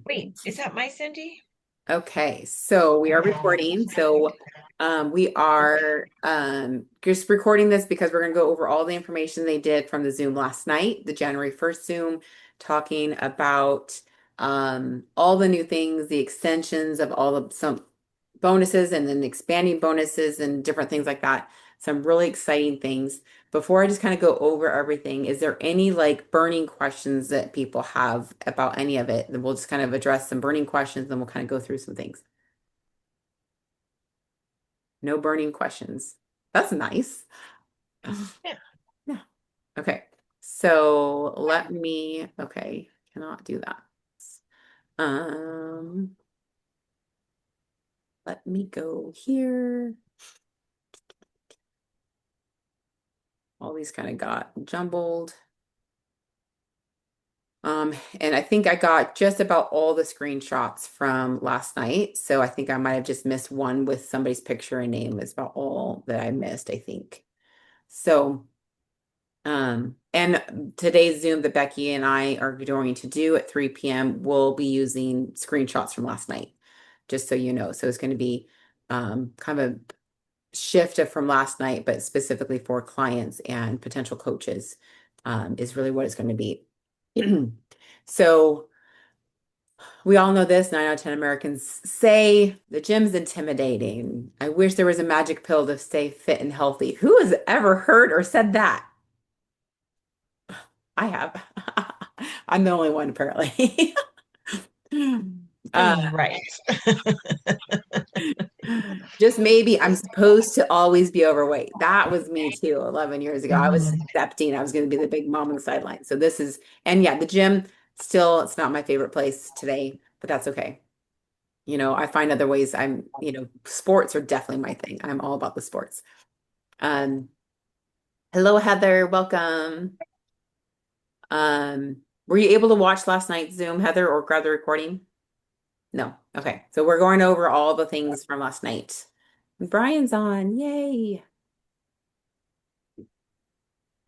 Wait, is that my Cindy? Okay, so we are recording. So we are just recording this because we're going to go over all the information they did from the Zoom last night, the January 1st Zoom, talking about all the new things, the extensions of all of some bonuses and then expanding bonuses and different things like that. Some really exciting things. Before I just kind of go over everything, is there any like burning questions that people have about any of it? Then we'll just kind of address some burning questions, then we'll kind of go through some things. No burning questions. That's nice. Yeah. Yeah. Okay. So okay, cannot do that. Um, Let me go here. All these kind of got jumbled. And I think I got just about all the screenshots from last night. So I think I might have just missed one with somebody's picture and name is about all that I missed, I think. So, and today's Zoom that Becky and I are going to do at 3 p.m. will be using screenshots from last night, just so you know. So it's going to be kind of a shift from last night, but specifically for clients and potential coaches, is really what it's going to be. So we all know this, 9 out of 10 Americans say the gym's intimidating. I wish there was a magic pill to stay fit and healthy. Who has ever heard or said that? I have. I'm the only one, apparently. Uh, Right. just maybe I'm supposed to always be overweight. That was me too 11 years ago. I was Mhm. accepting I was going to be the big mom on the sideline. So this is, and yeah, the gym still, it's not my favorite place today, but that's okay. I find other ways sports are definitely my thing. I'm all about the sports. Um, Hello, Heather. Welcome. Were you able to watch last night's Zoom, Heather, or grab the recording? No. Okay. So we're going over all the things from last night. Brian's on. Yay.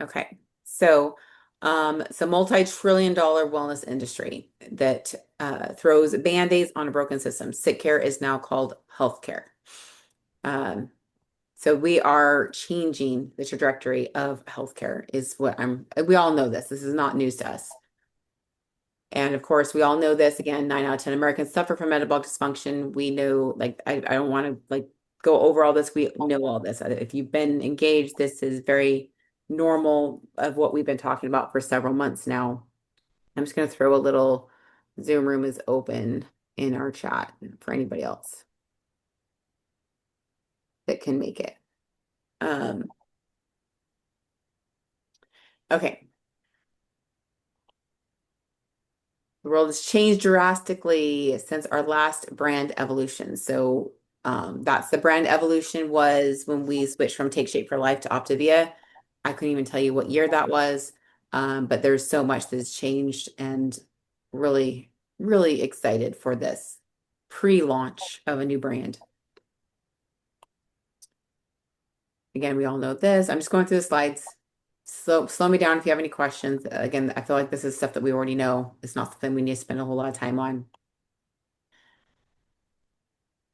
Okay. So, it's a multi-trillion dollar wellness industry that throws band-aids on a broken system. Sick care is now called healthcare. Um, So we are changing the trajectory of healthcare is we all know this. This is not news to us. And of course, we all know this again, 9 out of 10 Americans suffer from metabolic dysfunction. We know, like, I don't want to like go over all this. We know all this. If you've been engaged, this is very normal of what we've been talking about for several months now. I'm just going to throw a little Zoom room is open in our chat for anybody else that can make it. Um, okay. The world has changed drastically since our last brand evolution. So that's the brand evolution was when we switched from Take Shape for Life to Optavia. I couldn't even tell you what year that was, but there's so much that's changed and really, really excited for this pre-launch of a new brand. Again, we all know this. I'm just going through the slides. Slow me down if you have any questions. Again, I feel like this is stuff that we already know. It's not something we need to spend a whole lot of time on.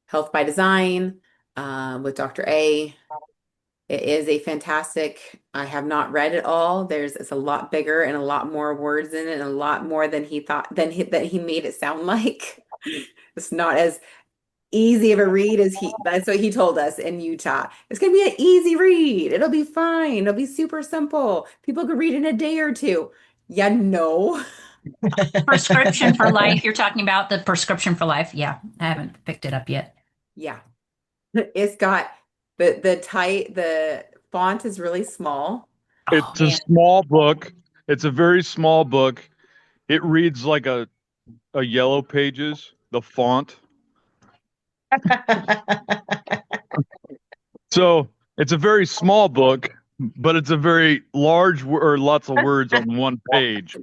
Health by Design with Dr. A. It is a fantastic, I have not read it all. It's a lot bigger and a lot more words in it and a lot more than he thought, that he made it sound like. It's not as easy of a read as that's what he told us in Utah. It's gonna be an easy read. It'll be fine. It'll be super simple. People could read in a day or two. Yeah, no. Prescription for life. You're talking about the prescription for life. Yeah, I haven't picked it up yet. Yeah. It's got the font is really small. Oh It's a man. small book. It's a very small book. It reads like a yellow pages, the font. So it's a very small book, but it's a very large or lots of words on one page.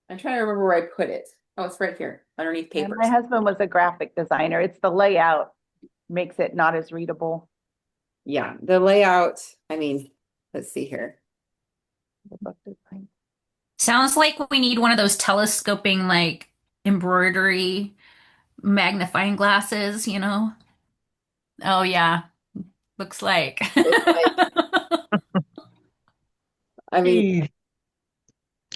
I'm trying to remember where I put it. Oh, it's right here underneath And my papers. husband was a graphic designer. It's the layout makes it not as readable. Yeah, the layout. I mean, let's see here. The book design. Sounds like we need one of those telescoping like embroidery, magnifying glasses, you know? Oh yeah, looks like. Looks like, I mean,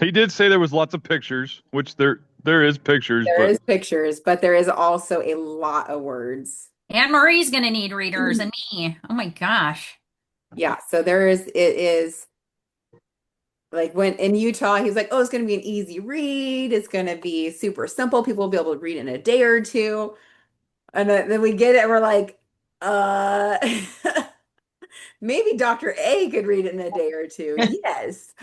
He did say there was lots of pictures, which there is pictures, there but is pictures, but there is also a lot of words. Anne Marie's gonna need readers and me. Oh my gosh. Yeah, so it is like when in Utah, he was like, oh, it's going to be an easy read. It's going to be super simple. People will be able to read in a day or two. And then we get it, and we're like, uh, maybe Dr. A could read it in a day or two. Yes.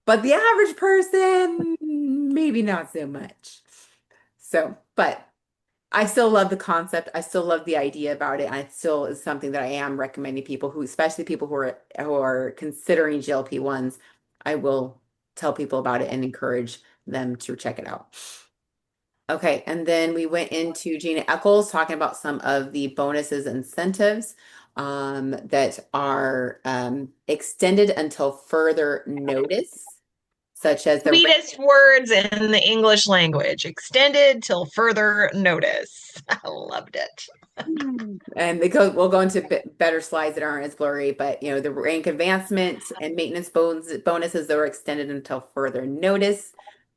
But the average person, maybe not so much. So, but I still love the concept. I still love the idea about it. And it still is something that I am recommending people who, especially people who are considering GLP-1s, I will tell people about it and encourage them to check it out. Okay, and then we went into Gina Eccles talking about some of the bonuses and incentives that are extended until further notice, such as the Sweetest words in the English language, extended till further notice. I loved it. and we'll go into better slides that aren't as blurry, but the rank advancement and maintenance bonuses that were extended until further notice.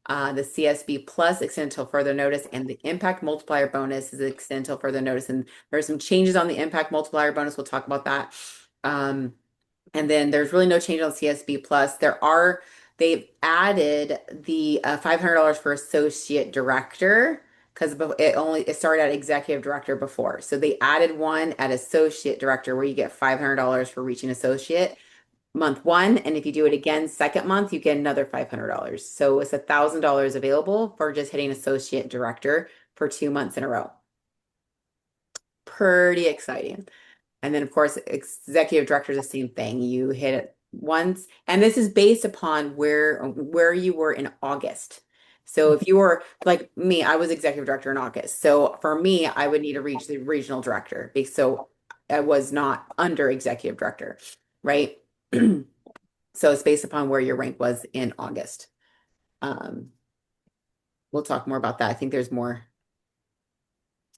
The CSB plus extended until further notice, and the impact multiplier bonus is extended until further notice. And there are some changes on the impact multiplier bonus. We'll talk about that. And then there's really no change on CSB plus. They've added the $500 for associate director because it started at executive director before. So they added one at associate director where you get $500 for reaching associate month one. And if you do it again, second month, you get another $500. So it's $1,000 available for just hitting associate director for 2 months in a row. Pretty exciting. And then, of course, executive director is the same thing. You hit it once, and this is based upon where you were in August. So if you were like me, I was executive director in August. So for me, I would need to reach the regional director. So I was not under executive director, right? So it's based upon where your rank was in August. We'll talk more about that. I think there's more.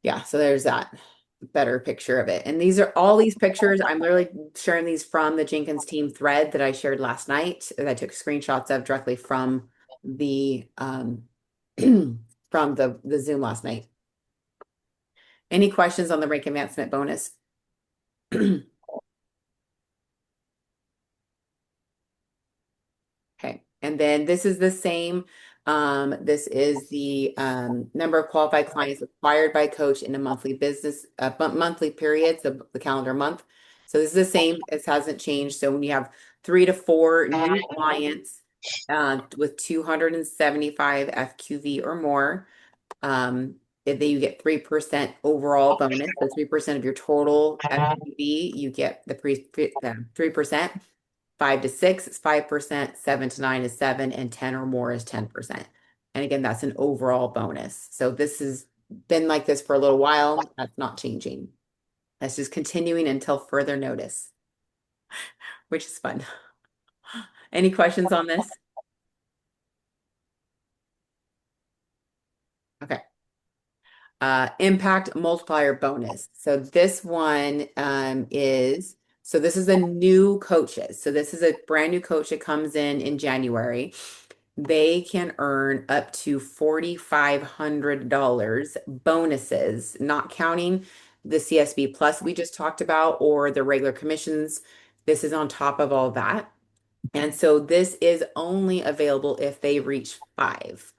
Yeah, so there's that better picture of it. And all these pictures. I'm literally sharing these from the Jenkins team thread that I shared last night that I took screenshots of directly from the from the Zoom last night. Any questions on the rank advancement bonus? Okay, and then this is the same. This is the number of qualified clients acquired by coach in a monthly periods, the calendar month. So this is the same. It hasn't changed. So when you have 3 to 4 new clients with 275 FQV or more, if you get 3% overall bonus, so 3% of your total FQV, you get the 3%. 5 to 6 is 5%, 7 to 9 is 7, and 10 or more is 10%. And again, that's an overall bonus. So this has been like this for a little while. That's not changing. That's just continuing until further notice, which is fun. Any questions on this? Okay. Impact multiplier bonus. So this one this is a new coaches. So this is a brand new coach that comes in January. They can earn up to $4,500 bonuses, not counting the CSB plus we just talked about or the regular commissions. This is on top of all that. And so this is only available if they reach 5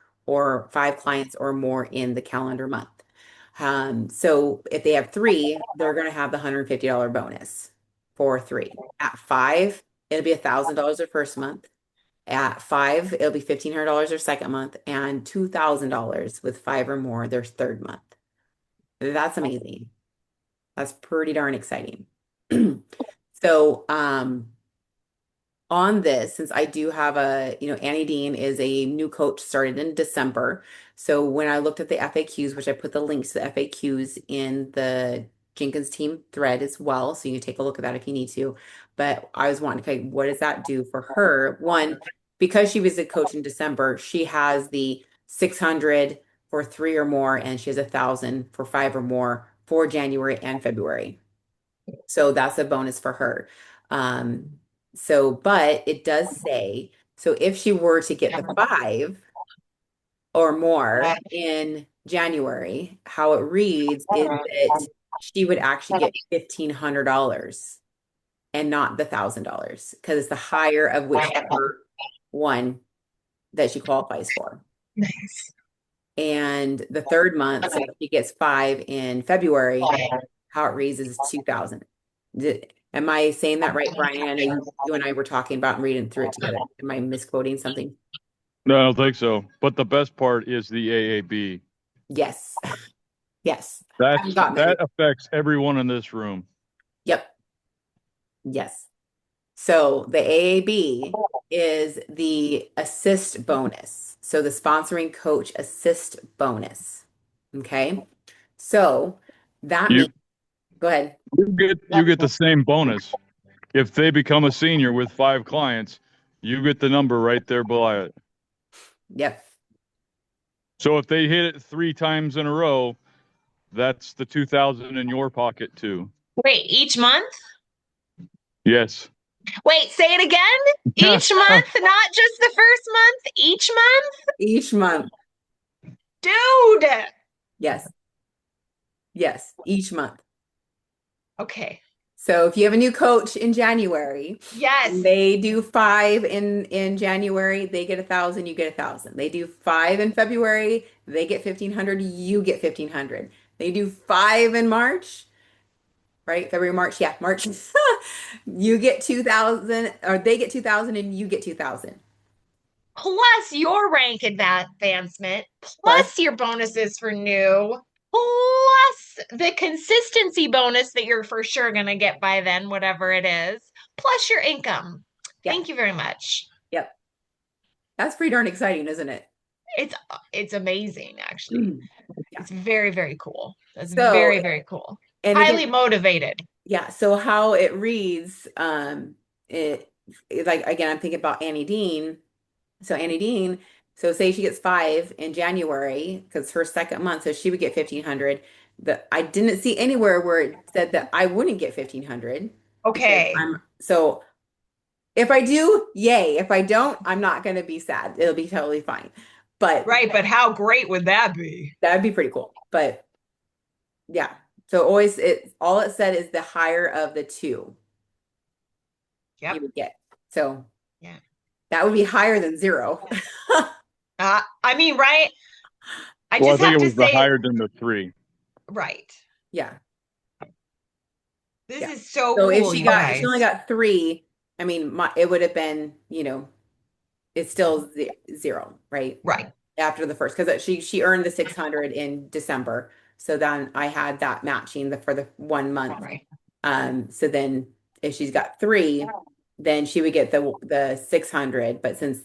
clients or more in the calendar month. So if they have 3, they're going to have the $150 bonus for 3. At 5, it'll be $1,000 their first month. At 5, it'll be $1,500 their second month and $2,000 with 5 or more their third month. That's amazing. That's pretty darn exciting. So, on this, since I do have Annie Dean is a new coach started in December. So when I looked at the FAQs, which I put the links to the FAQs in the Jenkins team thread as well. So you can take a look at that if you need to. But I was wanting, okay, what does that do for her? One, because she was a coach in December, she has the 600 for 3 or more, and she has 1,000 for 5 or more for January and February. So that's a bonus for her. But it does say, so if she were to get the 5 or more in January, how it reads is that she would actually get $1,500 and not the $1,000 because it's the higher of whichever one that she qualifies for. Nice. And the third month, so if she gets 5 in February, how it reads is 2,000. Am I saying that right, Brian? I know you and I were talking about and reading through it together. Am I misquoting something? No, I don't think so. But the best part is the AAB. Yes. Yes. I haven't got many. That affects everyone in this room. Yep. Yes. So the AAB is the assist bonus. So the sponsoring coach assist bonus. Okay. So that You means, go ahead. you get the same bonus. If they become a senior with 5 clients, you get the number right there below it. Yep. So if they hit it 3 times in a row, that's the 2,000 in your pocket too. Wait, each month? Yes. Wait, say it again? Each month, not just the first month, each month? Each month. Dude. Yes. Yes. Each month. Okay. So if you have a new coach in January, Yes. they do 5 in January, they get 1,000, you get 1,000. They do 5 in February, they get 1,500, you get 1,500. They do 5 in March, right? February, March, yeah, March. You get 2,000, or they get 2,000 and you get 2,000. Plus your rank advancement, Plus, plus your bonuses for new, plus the consistency bonus that you're for sure going to get by then, whatever it is, plus your income. yeah, Thank you very much. yep. That's pretty darn exciting, isn't it? It's amazing, actually. Yeah. It's very, very cool. That's So, very, very cool. and Highly again, motivated. yeah, so how it reads, like again, I'm thinking about Annie Dean. So Annie Dean, so say she gets 5 in January because her second month, so she would get 1,500. I didn't see anywhere where it said that I wouldn't get 1,500 because Okay. so if I do, yay. If I don't, I'm not going to be sad. It'll be totally fine. But Right, but how great would that be? that'd be pretty cool. But yeah, so always all it said is the higher of the 2 Yep. you would get. So Yeah. that would be higher than 0. I mean, right? I Well, I just think have it to was the say, higher than the 3. right. Yeah. This Yeah. is so So if cool, she you got, if she guys. only got 3, I mean, it would have been, it's still 0, right? Right. After the first, because she earned the 600 in December. So then I had that matching for the 1 month. Right. So then if she's got 3, then she would get the 600. But since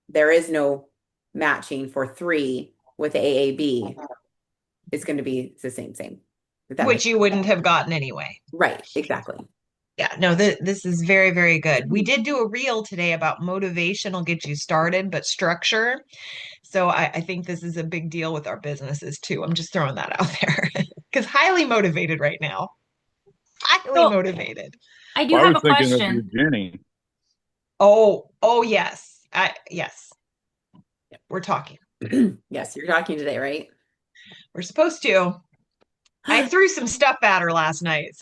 there is no matching for 3 with the AAB, it's going to be the same. If that Which makes you wouldn't have gotten anyway. right, exactly. Yeah, no, this is very, very good. We did do a reel today about motivation will get you started, but structure. So I think this is a big deal with our businesses too. I'm just throwing that out there because highly motivated right now. Highly So motivated. I do Well, I have was a thinking of you, question. Jenny. Oh yes. Yes. We're talking. Yes, you're talking today, right? We're supposed to. I threw some stuff at her last night,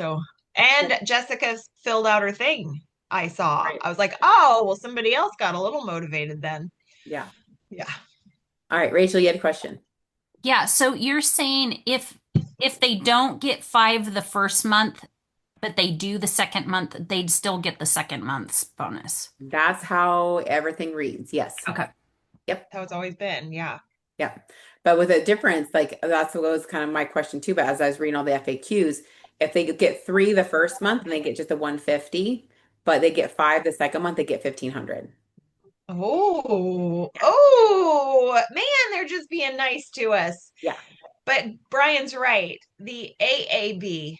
and Jessica filled out her thing. I saw. Right. I was like, oh, well, somebody else got a little motivated then. Yeah. Yeah. All right, Rachel, you had a question. Yeah, so you're saying if they don't get 5 the first month, but they do the second month, they'd still get the second month's bonus. That's how everything reads. Yes. Okay. Yep. That's how it's always been. Yeah. Yeah. But with a difference, like that's what was kind of my question too. But as I was reading all the FAQs, if they get 3 the first month and they get just a 150, but they get 5 the second month, they get 1,500. Oh, man, they're just being nice to us. Yeah. But Brian's right. The AAB.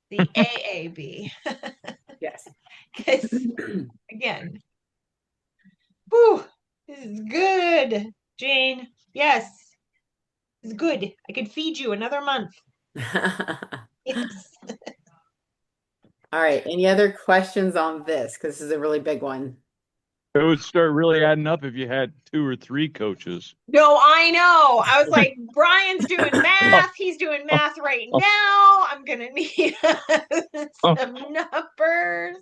The AAB. Yes. Because again, whew, this is good, Jane. Yes. It's good. I could feed you another month. Yes. All right. Any other questions on this? Because this is a really big one. It would start really adding up if you had 2 or 3 coaches. No, I know. I was like, Brian's doing math. He's doing math right now. I'm gonna need some numbers.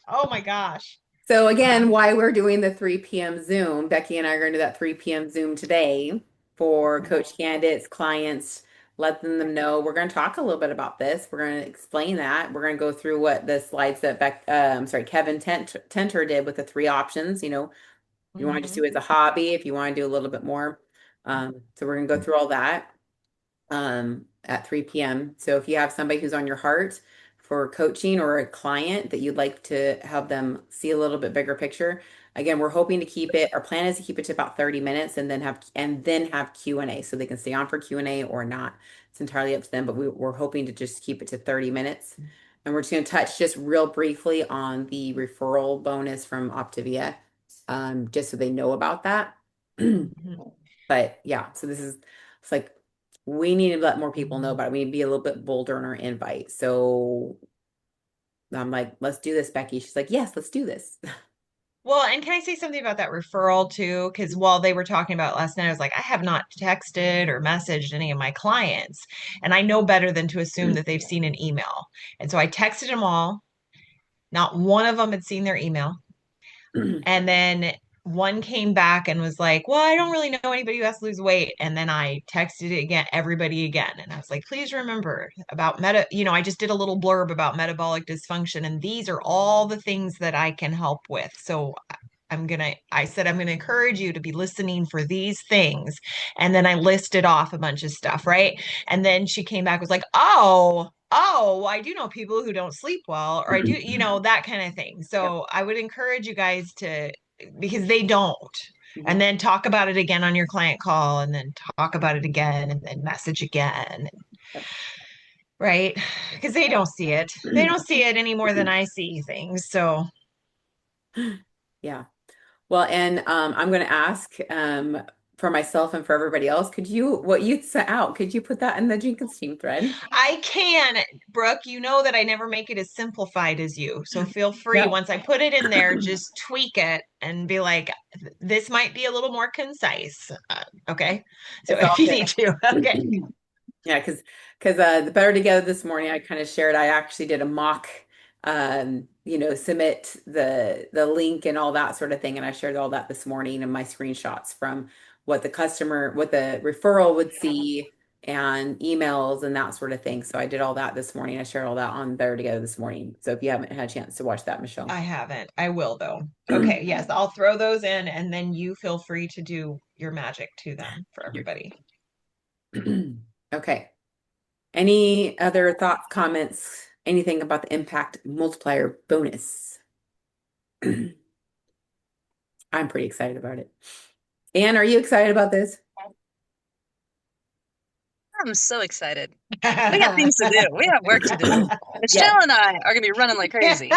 Oh my gosh. So again, why we're doing the 3 p.m. Zoom, Becky and I are going to do that 3 p.m. Zoom today for coach candidates, clients, letting them know. We're going to talk a little bit about this. We're going to explain that. We're going to go through what the slides that Kevin Tenter did with the 3 options. You want to just do it as a hobby, if you want to do a little bit more. So we're going to go through all that at 3 p.m. So if you have somebody who's on your heart for coaching or a client that you'd like to have them see a little bit bigger picture, again, we're hoping to keep it. Our plan is to keep it to about 30 minutes and then have Q&A, so they can stay on for Q&A or not. It's entirely up to them, but we're hoping to just keep it to 30 minutes. And we're just going to touch just real briefly on the referral bonus from Optivia, just so they know about that. But yeah, so it's like we need to let more people know about it. We need to be a little bit bolder in our invite. So I'm like, let's do this, Becky. She's like, yes, let's do this. Well, and can I say something about that referral too? Because while they were talking about it last night, I was like, I have not texted or messaged any of my clients, and I know better than to assume that they've seen an email. And so I texted them all. Not one of them had seen their email. And then one came back and was like, well, I don't really know anybody who has to lose weight. And then I texted it again, everybody again. And I was like, please remember about I just did a little blurb about metabolic dysfunction. And these are all the things that I can help with. So I said, I'm going to encourage you to be listening for these things. And then I listed off a bunch of stuff, right? And then she came back, was like, oh, I do know people who don't sleep well, or I do, that kind of thing. So I would encourage you guys to, because they don't. And then talk about it again on your client call, and then talk about it again, and then message again. Right? Because they don't see it. They don't see it any more than I see things. So Yeah. Well, and I'm going to ask for myself and for everybody else, what you sent out, could you put that in the Jenkins team thread? I can, Brooke, you know that I never make it as simplified as you. So feel free, once I put it in there, just tweak it and be like, this might be a little more concise. Okay. So if you need to, okay. Yeah, because the Better Together this morning, I kind of shared, I actually did a mock, submit the link and all that sort of thing. And I shared all that this morning and my screenshots from what the referral would see and emails and that sort of thing. So I did all that this morning. I shared all that on Better Together this morning. So if you haven't had a chance to watch that, Michelle. I haven't. I will though. Okay. Yes, I'll throw those in, and then you feel free to do your magic to them for everybody. Okay. Any other thoughts, comments, anything about the impact multiplier bonus? I'm pretty excited about it. Anne, are you excited about this? I'm so excited. We got things to do. We have work to do. Michelle and I are going to be running like crazy.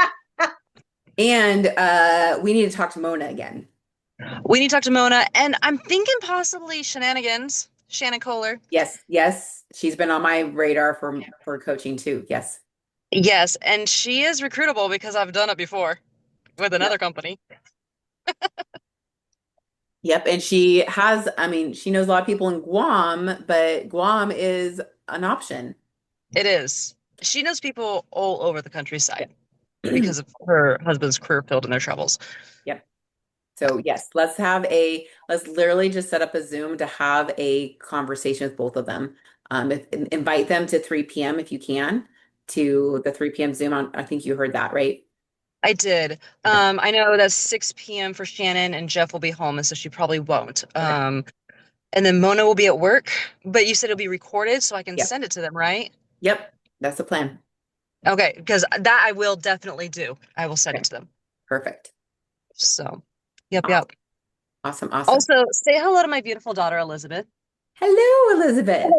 And we need to talk to Mona again. We need to talk to Mona, and I'm thinking possibly Shenanigans, Shannon Kohler. Yes. She's been on my radar for coaching too. Yes. Yes, and she is recruitable because I've done it before with another company. Yep. And she knows a lot of people in Guam, but Guam is an option. It is. She knows people all over the countryside because of her husband's career field and their travels. Yep. So yes, let's literally just set up a Zoom to have a conversation with both of them. Invite them to 3 p.m. if you can, to the 3 p.m. Zoom on, I think you heard that, right? I did. I know that's 6 p.m. for Shannon, and Jeff will be home, and so she probably won't. And then Mona will be at work, but you said it'll be recorded, so I can send it to them, right? Yep, that's the plan. Okay, because that I will definitely do. I will send it to them. Perfect. So, yep. Awesome. Also, say hello to my beautiful daughter, Elizabeth. Hello, Elizabeth.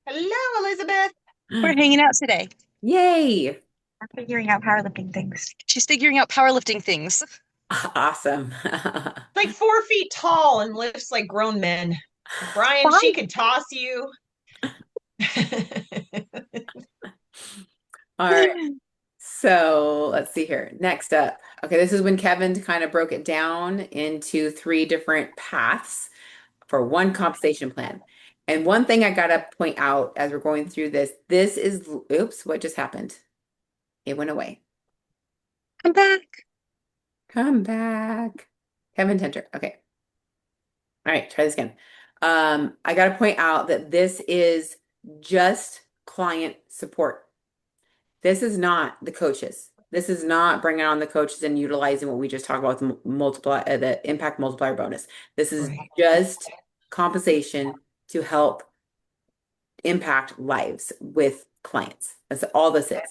Hello, Elizabeth. We're hanging out today. Yay. I'm figuring out powerlifting things. She's figuring out powerlifting things. Awesome. Like 4 feet tall and lifts like grown men. Brian, she could toss you. All right. So let's see here. Next up. Okay, this is when Kevin kind of broke it down into 3 different paths for one compensation plan. And one thing I gotta point out as we're going through this is, oops, what just happened? It went away. I'm back. Come back. Kevin Tenter. Okay. All right, try this again. I gotta point out that this is just client support. This is not the coaches. This is not bringing on the coaches and utilizing what we just talked about, the impact multiplier bonus. This is Right. just compensation to help impact lives with clients. That's all this is.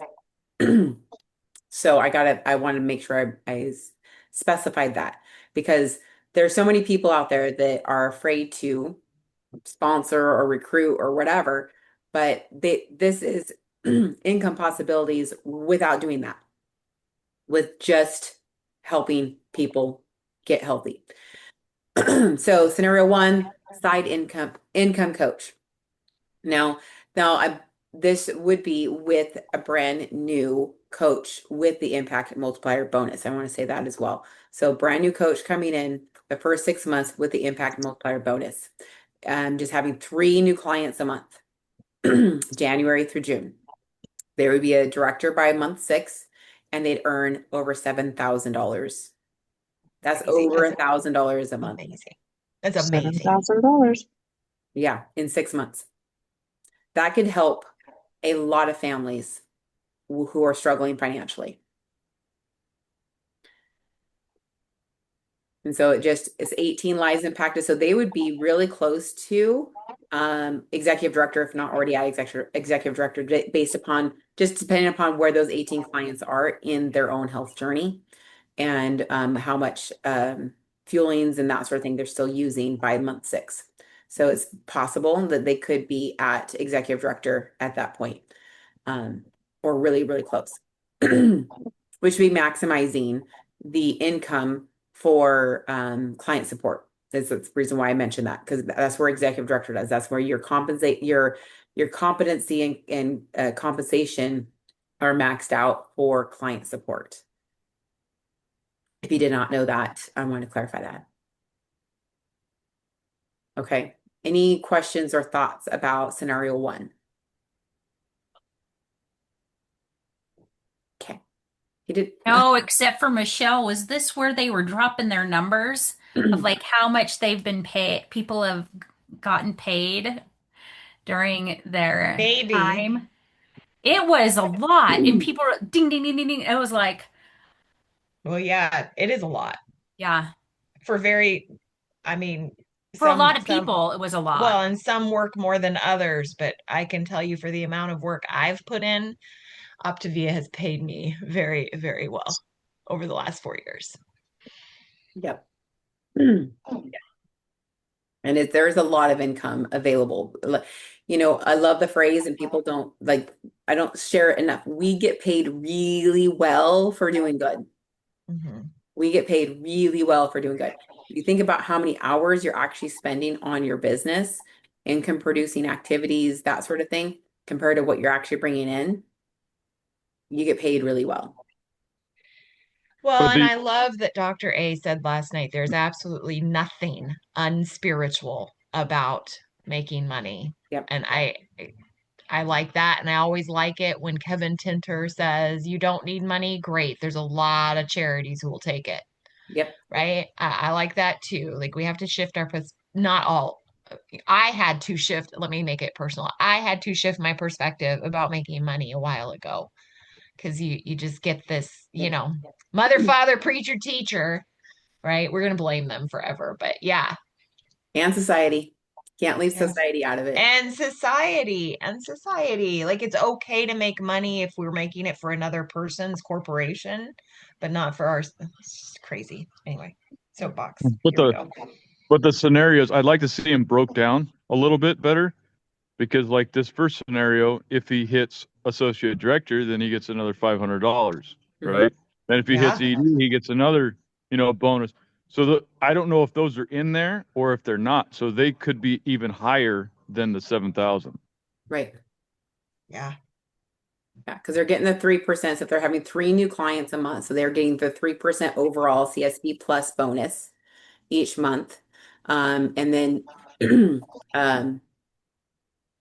So I want to make sure I specified that because there's so many people out there that are afraid to sponsor or recruit or whatever, but this is income possibilities without doing that, with just helping people get healthy. So scenario 1, side income coach. Now, this would be with a brand new coach with the impact multiplier bonus. I want to say that as well. So brand new coach coming in the first 6 months with the impact multiplier bonus. Just having 3 new clients a month, January through June. There would be a director by month 6, and they'd earn over $7,000. That's Crazy. over $1,000 a month. Amazing. That's amazing. $7,000. Yeah, in 6 months. That could help a lot of families who are struggling financially. And so it's 18 lives impacted. So they would be really close to executive director, if not already at executive director, based upon just depending upon where those 18 clients are in their own health journey and how much fuelings and that sort of thing they're still using by month 6. So it's possible that they could be at executive director at that point, or really, really close, which would be maximizing the income for client support. That's the reason why I mentioned that, because that's where executive director does. That's where your competency and compensation are maxed out for client support. If you did not know that, I want to clarify that. Okay. Any questions or thoughts about scenario 1? Okay. He did. No, except for Michelle, was this where they were dropping their numbers of like how much they've been paid, people have gotten paid during their Maybe. time? It was a lot. And people were ding, ding, ding, ding, ding. It was like, Well, yeah, it is a lot yeah, for I mean, for a lot of some, people, it was a well, lot. and some work more than others, but I can tell you for the amount of work I've put in, Optavia has paid me very, very well over the last 4 years. Yep. And there's a lot of income available. I love the phrase, and people don't I don't share it enough. We get paid really well for doing good. Mhm. We get paid really well for doing good. You think about how many hours you're actually spending on your business, income producing activities, that sort of thing, compared to what you're actually bringing in, you get paid really well. Well, But and the I love that Dr. A said last night there's absolutely nothing unspiritual about making money. Yep. And I like that. And I always like it when Kevin Tinter says, you don't need money. Great. There's a lot of charities who will take it. Yep. Right. I like that too. Like we have to shift not all. I had to shift. Let me make it personal. I had to shift my perspective about making money a while ago because you just get this, mother, father, preacher, teacher, right? We're going to blame them forever. But yeah. And society. Can't leave society out of it. And society. Like it's okay to make money if we're making it for another person's corporation, but not for ours. It's crazy. Anyway, soapbox. but Here we the go. but the scenarios, I'd like to see him broke down a little bit better because like this first scenario, if he hits associate director, then he gets another $500, right? And if he hits Yeah. ED, he gets another, bonus. So I don't know if those are in there or if they're not. So they could be even higher than the 7,000. Right. Yeah. Yeah, because they're getting the 3%. So if they're having 3 new clients a month, so they're getting the 3% overall CSB plus bonus each month. And then um,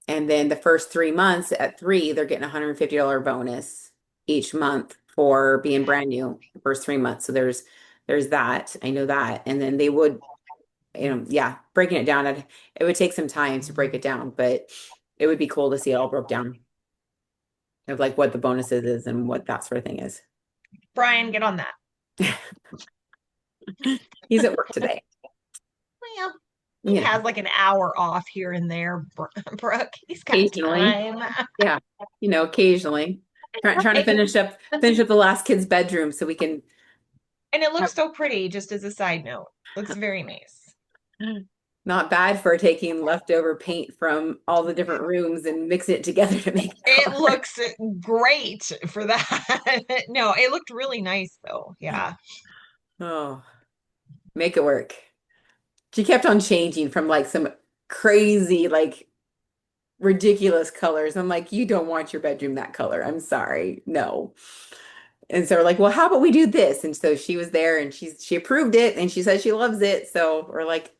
and then the first 3 months at 3, they're getting a $150 bonus each month for being brand new the first 3 months. So there's that. I know that. And then they would, yeah, breaking it down, it would take some time to break it down, but it would be cool to see it all broke down of like what the bonuses is and what that sort of thing is. Brian, get on that. He's at work today. Well, he Yeah, has like an hour off here and there, Brooke. He's got occasionally. time. Yeah, occasionally. Trying to Right. finish up the last kid's bedroom so we can And it looks so pretty, just as a side note. Looks very nice. not bad for taking leftover paint from all the different rooms and mixing it together to make a It car. looks great for that. No, it looked really nice though. Yeah. Oh, make it work. She kept on changing from like some crazy, like ridiculous colors. I'm like, you don't want your bedroom that color. I'm sorry. No. And so we're like, well, how about we do this? And so she was there and she approved it and she said she loves it. So we're like,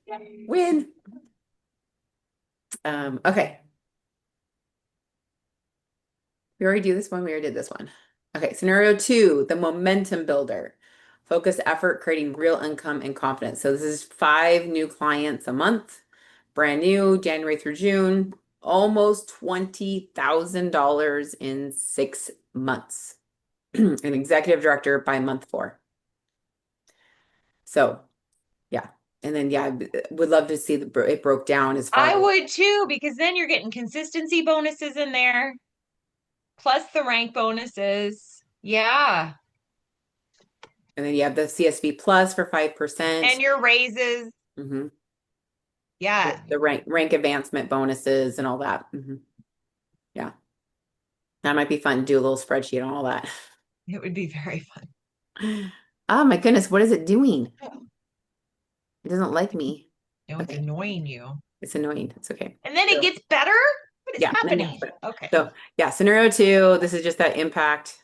win. Okay. We already do this one. We already did this one. Okay, scenario 2, the momentum builder. Focus effort, creating real income and confidence. So this is 5 new clients a month, brand new, January through June, almost $20,000 in 6 months. An executive director by month 4. So, yeah. And then, yeah, would love to see it broke down as far I as, would too, because then you're getting consistency bonuses in there, plus the rank bonuses. Yeah. and then you have the CSV plus for 5%. And your raises. Mhm. Yeah. The rank advancement bonuses and all that. Yeah. That might be fun to do a little spreadsheet on all that. It would be very fun. Oh my goodness, what is it doing? It doesn't like me. No, it's Okay. annoying you. It's annoying. It's okay. And then it gets better? What is Yeah, happening? Okay. So yeah, scenario 2, this is just that impact.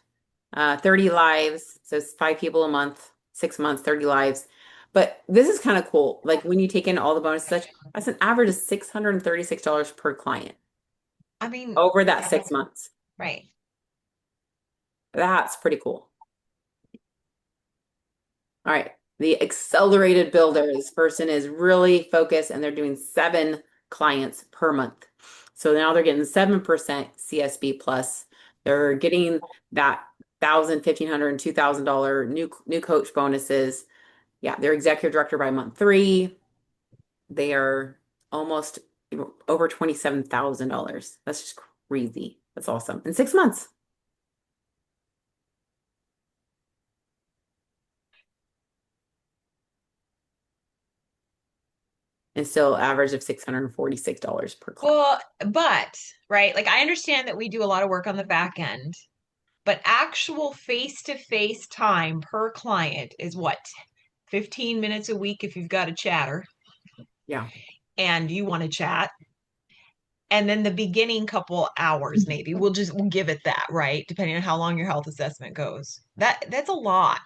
30 lives. So it's 5 people a month, 6 months, 30 lives. But this is kind of cool. Like when you take in all the bonuses, that's an average of $636 per client I mean, over that 6 months. right. That's pretty cool. All right. The accelerated builder. This person is really focused and they're doing 7 clients per month. So now they're getting 7% CSB plus. They're getting that $1,000, $1,500, and $2,000 new coach bonuses. Yeah, they're executive director by month 3. They are almost over $27,000. That's just crazy. That's awesome. In 6 months. And still average of $646 per client. Well, but, right, like I understand that we do a lot of work on the back end, but actual face-to-face time per client is what? 15 minutes a week if you've got a chatter Yeah. and you want to chat. And then the beginning couple hours, maybe we'll give it that, right? Depending on how long your health assessment goes. That's a lot.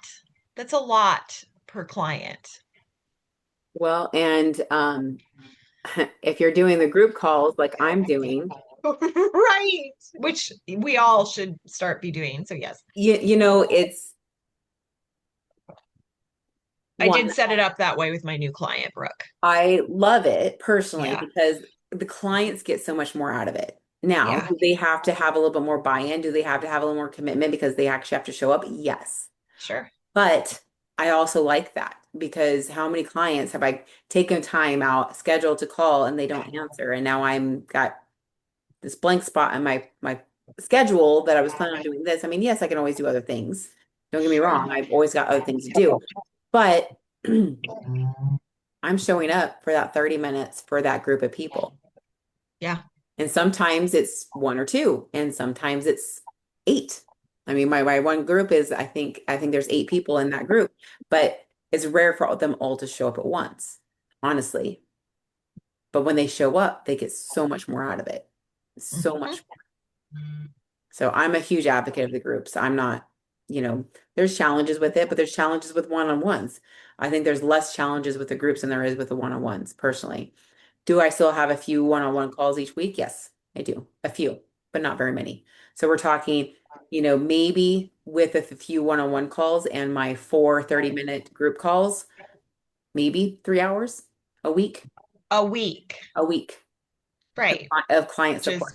That's a lot per client. Well, and if you're doing the group calls like I'm doing, Right. Which we all should start be doing. So yes. it's I one, did set it up that way with my new client, Brooke. I love it personally Yeah. because the clients get so much more out of it. Now, Yeah. do they have to have a little bit more buy-in? Do they have to have a little more commitment because they actually have to show up? Yes. Sure. But I also like that because how many clients have I taken time out, scheduled to call, and they don't answer? And now I'm got this blank spot in my schedule that I was planning on doing this. I mean, yes, I can always do other things. Don't get me wrong. I've always got other things to do. But I'm showing up for that 30 minutes for that group of people. Yeah. And sometimes it's 1 or 2, and sometimes it's 8. I mean, my one group is I think there's 8 people in that group, but It's rare for them all to show up at once, honestly. But when they show up, they get so much more out of it. So Mhm. much. So I'm a huge advocate of the groups. I'm not, there's challenges with it, but there's challenges with one-on-ones. I think there's less challenges with the groups than there is with the one-on-ones, personally. Do I still have a few one-on-one calls each week? Yes, I do. A few, but not very many. So we're talking, maybe with a few one-on-one calls and my 30-minute group calls, maybe 3 hours a week, A week, a week right? of client Which is support.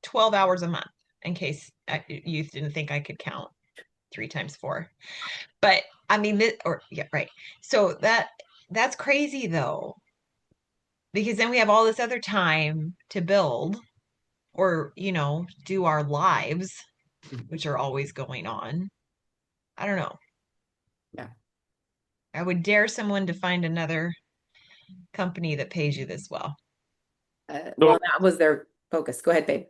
12 hours a month, in case you didn't think I could count 3 times 4. But I mean, yeah, right. So that's crazy though, because then we have all this other time to build or, do our lives, which are always going on. I don't know. Yeah. I would dare someone to find another company that pays you this well. Well, So, that was their focus. Go ahead, babe.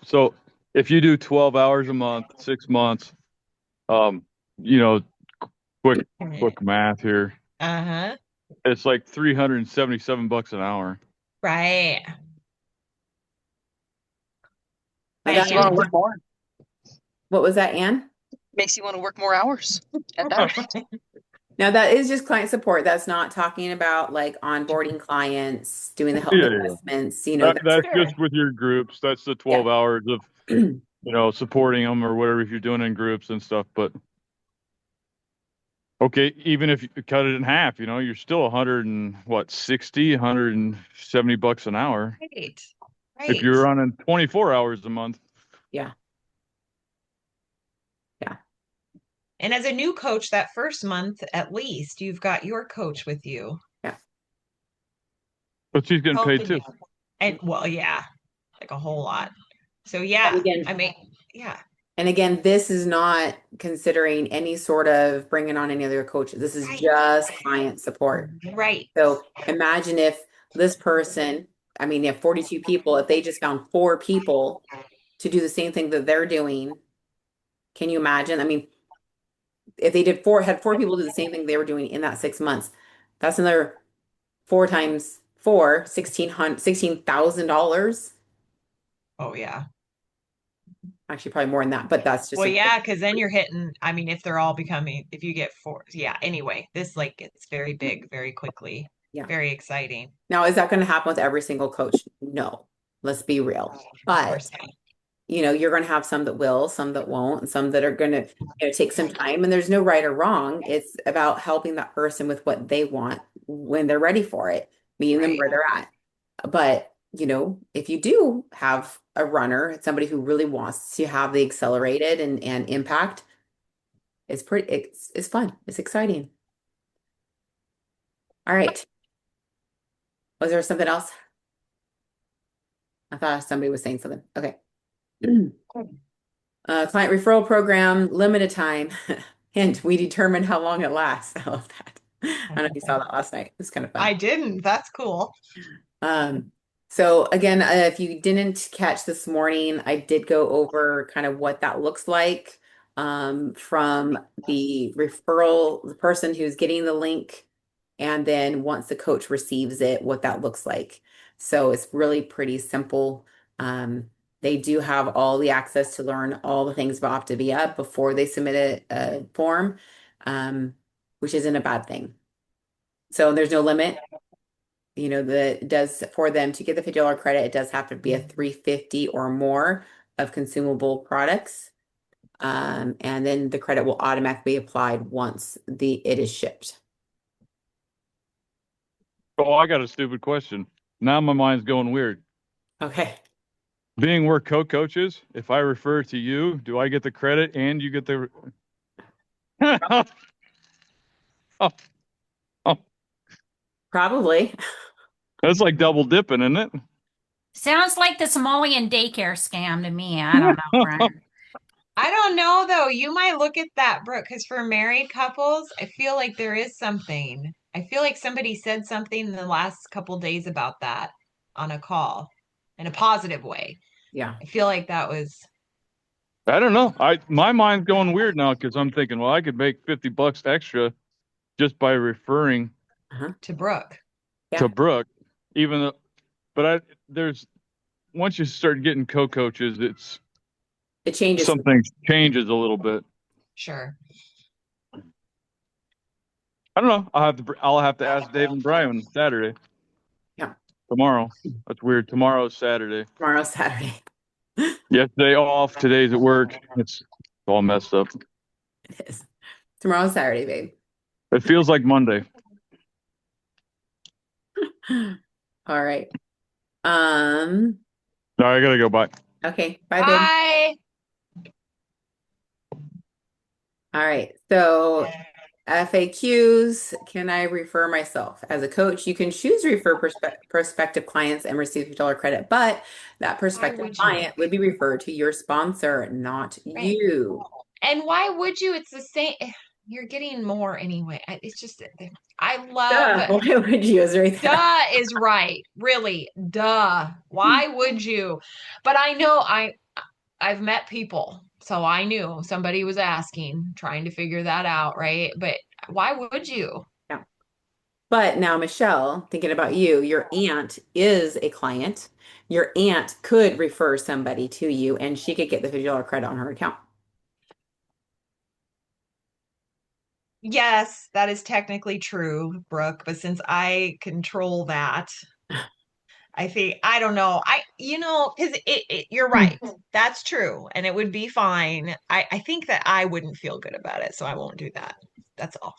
so if you do 12 hours a month, 6 months, um, you know, quick math here. Uh-huh. It's like $377 an hour. Right. Now But Makes that you you want is, to work more. what was that, Anne? Makes you want to work more hours at that rate. Now that is just client support. That's not talking about like onboarding clients, doing the health Yeah, yeah. assessments, that's, That's sure. just with your groups. That's the yeah. 12 hours of, supporting them or whatever if you're doing in groups and stuff. But okay, even if you cut it in half, you're still 100 and what, 60, $170 an hour. Right. If Right. you're running 24 hours a month. Yeah. Yeah. And as a new coach, that first month, at least, you've got your coach with you, Yeah. But she's getting paid helping too. you. And well, yeah, like a whole lot. So And yeah, again, I mean, yeah, this is not considering any sort of bringing on any other coaches. This is right, just client support. right, So imagine if this person, I mean, you have 42 people, if they just found 4 people to do the same thing that they're doing, can you imagine? I mean, if they had 4 people do the same thing they were doing in that 6 months, that's another 4 times 4, $16,000. oh yeah. Actually, probably more than that, but that's just Well, a yeah, because then you're hitting, I mean, if they're all becoming, if you get four, yeah, anyway, this like gets very big very quickly, yeah. very exciting. Now, is that going to happen with every single coach? No, let's be real. Of But course not. you're going to have some that will, some that won't, and some that are going to, take some time. And there's no right or wrong. It's about helping that person with what they want when they're ready for it, meeting them Right. where they're at. But, if you do have a runner, somebody who really wants to have the accelerated and impact, it's fun. It's exciting. All right. Was there something else? I thought somebody was saying something. Okay. Client referral program, limited time. Hint, we determine how long it lasts. I love that. I don't know if you saw that last night. It was kind of fun. I didn't. That's cool. So again, if you didn't catch this morning, I did go over kind of what that looks like from the referral, the person who's getting the link, and then once the coach receives it, what that looks like. So it's really pretty simple. They do have all the access to learn all the things about Optavia before they submit a form, which isn't a bad thing. So there's no limit. That does for them to get the $50 credit, it does have to be a 350 or more of consumable products. And then the credit will automatically be applied once it is shipped. Oh, I got a stupid question. Now my mind's going weird. Okay. Being where co-coach is, if I refer to you, do I get the credit and you get the oh, oh, Probably. that's like double dipping, isn't it? Sounds like the Somalian daycare scam to me. I don't know, Brian. I don't know though. You might look at that, Brooke, because for married couples, I feel like there is something. I feel like somebody said something in the last couple days about that on a call in a positive way. Yeah. I feel like that was I don't know. My mind's going weird now because I'm thinking, well, I could make $50 extra just by referring To Brooke. Yeah. to Brooke, even though, but there's once you start getting co-coaches, It changes. something changes a little bit. Sure. I don't know. I'll have to ask Dave and Brian Saturday. Yeah. Tomorrow. That's weird. Tomorrow's Saturday. Tomorrow's Saturday. Yesterday off. Today's at work. It's all messed up. It is. Tomorrow's Saturday, babe. It feels like Monday. All right. No, I gotta go. Bye. Okay. Bye, babe. Bye. All right. So FAQs, can I refer myself? As a coach, you can choose to refer prospective clients and receive $50 credit, but that prospective would you? client would be referred to your sponsor, not Right. you. And why would you? It's the same. You're getting more anyway. It's just, I Duh. love Why would you? Is right there. duh is right. Really, duh. Why would you? But I know I've met people, so I knew somebody was asking, trying to figure that out, right? But why would you? Yeah. But now, Michelle, thinking about you, your aunt is a client. Your aunt could refer somebody to you and she could get the $50 credit on her account. Yes, that is technically true, Brooke, but since I control that, I think I don't know. Because you're right. That's true, and it would be fine. I think that I wouldn't feel good about it, so I won't do that. That's all.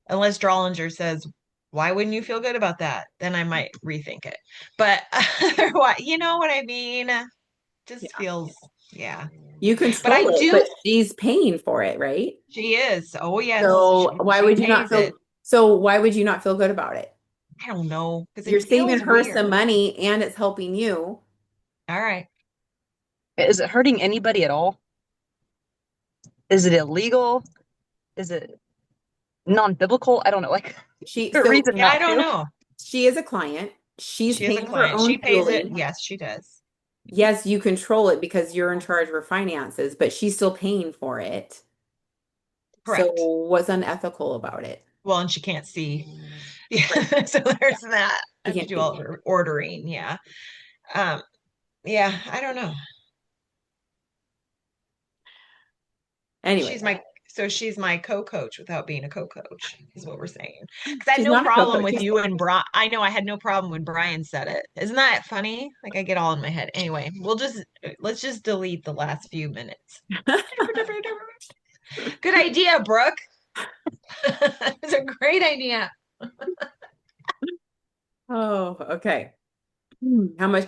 Unless Drollinger says, "Why wouldn't you feel good about that?" Then I might rethink it. But otherwise, you know what I mean? Just Yeah. feels, yeah. You But I control it, do. but she's paying for it, right? She is. Oh yes. So why would you not pays feel it. so why would you not feel good about it? I don't know because You're it feels saving her some weird. money and it's helping you. All right. Is it hurting anybody at all? Is it illegal? Is it non-biblical? I don't know. Like She a so reason Yeah, I not don't to. know. she is a client. She's She is a paying for her client. She own pays it. fueling. Yes, she does. Yes, you control it because you're in charge of her finances, but she's still paying for it. So Correct. what's unethical about it? Well, and she can't see. Yeah, so there's that. I You have to can't do all of see. her ordering. Yeah. Um, yeah, I don't know. Anyway, She's my co-coach without being a co-coach, is what we're saying. Because I had she's no not a problem co-coach. with you and Brian. I know I had no problem when Brian said it. Isn't that funny? Like I get all in my head. Anyway, let's just delete the last few minutes. Good idea, Brooke. It's a great idea. Oh, okay. How much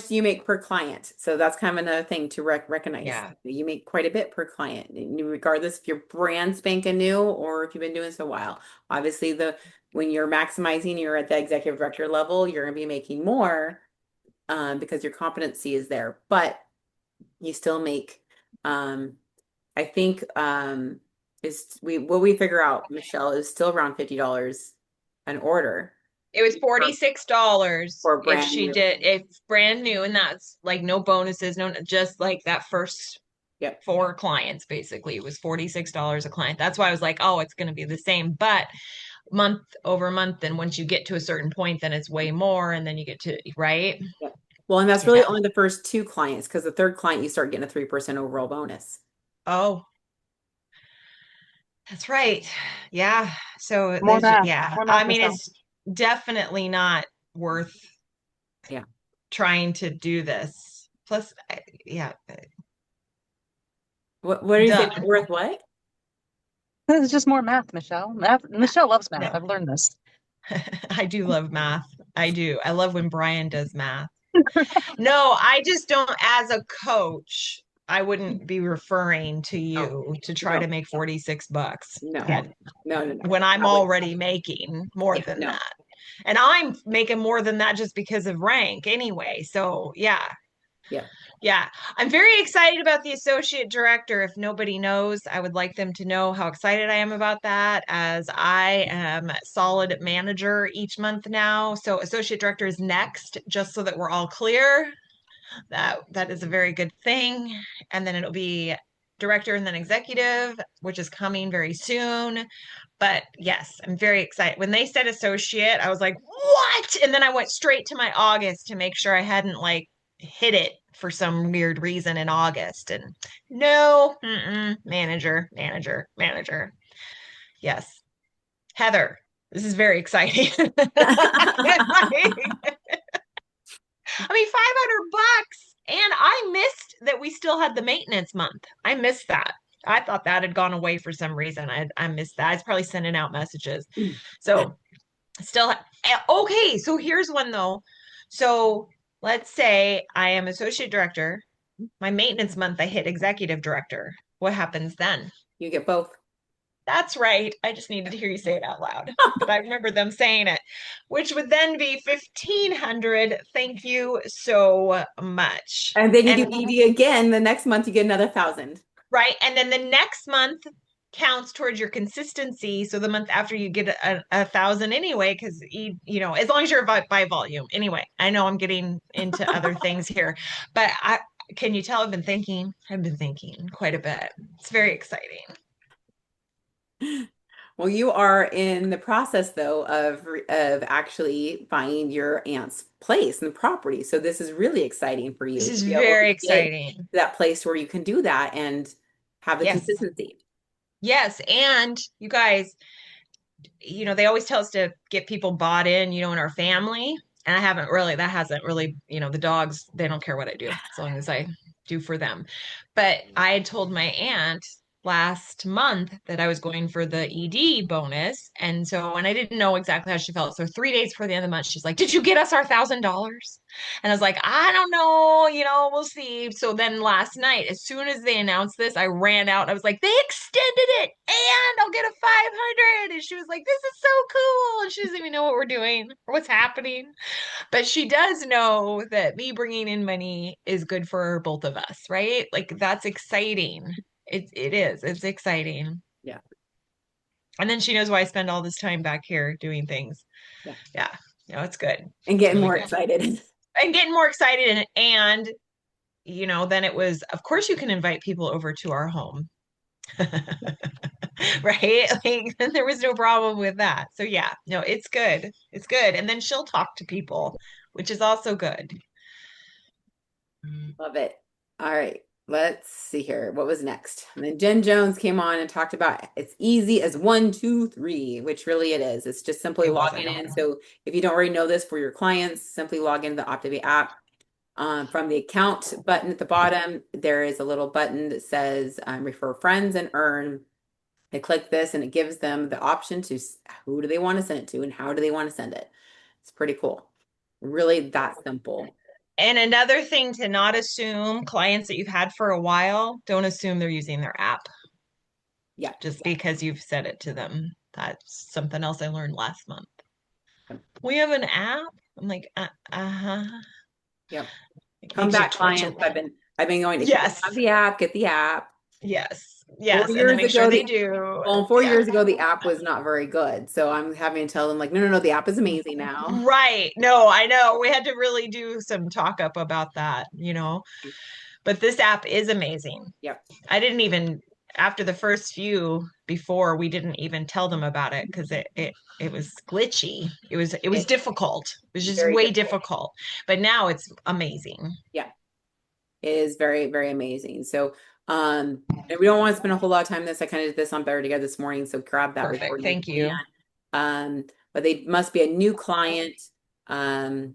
do you make per client? So that's kind of another thing to recognize. Yeah. You make quite a bit per client, regardless if you're brand spanking new or if you've been doing this a while. Obviously, when you're maximizing, you're at the executive director level, you're going to be making more because your competency is there. But you still make, I think, what we figure out, Michelle, is still around $50 an order. It was $46 For if brand she new. did, if brand new, and that's like no bonuses, no, just like that first Yep. 4 clients basically. It was $46 a client. That's why I was like, oh, it's going to be the same, but month over month, and once you get to a certain point, then it's way more, and then you get to, right? Yep. Well, and that's really Yeah. only the first 2 clients because the third client you start getting a 3% overall bonus. Oh, that's right. Yeah. So More math. yeah. More math, I mean, Michelle. it's definitely not worth Yeah. trying to do this. Plus, yeah. What do you say? Duh. Worth what? It's just more math, Michelle. Michelle loves math. No. I've learned this. I do love math. I do. I love when Brian does math. No, I just don't, as a coach, I wouldn't be referring to you to try to make $46. No. And No. when I'm That would- already making more Yeah, than no. that. And I'm making more than that just because of rank anyway. So yeah. Yeah. Yeah. I'm very excited about the associate director. If nobody knows, I would like them to know how excited I am about that, as I am solid manager each month now. So associate director is next, just so that we're all clear. That is a very good thing. And then it'll be director and then executive, which is coming very soon. But yes, I'm very excited. When they said associate, I was like, what? And then I went straight to my August to make sure I hadn't like hit it for some weird reason in August. And no, manager, manager, manager. Yes. Heather, this is very exciting. I mean, $500, and I missed that we still had the maintenance month. I missed that. I thought that had gone away for some reason. I missed that. I was probably sending out messages. So still okay. So here's one though. So let's say I am associate director. My maintenance month, I hit executive director. What happens then? You get both. That's right. I just needed to hear you say it out loud. But I remember them saying it, which would then be 1,500. Thank you so much. And then you do ED again. The next month you get another 1,000. Right. And then the next month counts towards your consistency. So the month after you get a 1,000 anyway, because as long as you're by volume. Anyway, I know I'm getting into other things here, but can you tell I've been thinking quite a bit. It's very exciting. Well, you are in the process though of actually buying your aunt's place and property. So this is really exciting for you This to is be able to very get exciting. to that place where you can do that and have the Yes. consistency. Yes. And you guys, they always tell us to get people bought in our family. And that hasn't really, the dogs, they don't care what I do as long as I do for them. But I had told my aunt last month that I was going for the ED bonus. And so, and I didn't know exactly how she felt. So 3 days before the end of the month, she's like, "Did you get us our $1,000?" And I was like, "I don't know, we'll see." So then last night, as soon as they announced this, I ran out. I was like, "They extended it and I'll get a 500." And she was like, "This is so cool." And she doesn't even know what we're doing or what's happening. But she does know that me bringing in money is good for both of us, right? Like that's exciting. It is. It's exciting. Yeah. And then she knows why I spend all this time back here doing things. Yeah. Yeah. It's good. And getting really more good. excited. And getting more excited. And then it was, of course, you can invite people over to our home. Right? Like there was no problem with that. So yeah, no, it's good. It's good. And then she'll talk to people, which is also good. Love it. All right. Let's see here. What was next? And then Jen Jones came on and talked about it's easy as 1, 2, 3, which really it is. It's just simply logging in. So if you don't already know this for your clients, simply log into the Optivate app. From the account button at the bottom, there is a little button that says refer friends and earn. They click this and it gives them the option to who do they want to send it to and how do they want to send it. It's pretty cool. Really that simple. And another thing to not assume, clients that you've had for a while, don't assume they're using their app. Yeah. Just because you've said it to them. That's something else I learned last month. We have an app. I'm like, uh-huh. Yep. Come back, clients. I've been going to yes. Have the app, get the app. Yes. Yes. 4 years make ago, sure they do. Well, 4 years ago, the app was not very good. So I'm having to tell them like, no, the app is amazing now. Right. No, I know. We had to really do some talk up about that, but this app is amazing. Yep. I didn't even, after the first few before, we didn't even tell them about it because it was glitchy. It was difficult. It was just Very way difficult. But now it's amazing. Yeah. It is very, very amazing. So and we don't want to spend a whole lot of time on this. I kind of did this on Better Together this morning. So grab that Perfect. recording. Thank you. But they must be a new client. So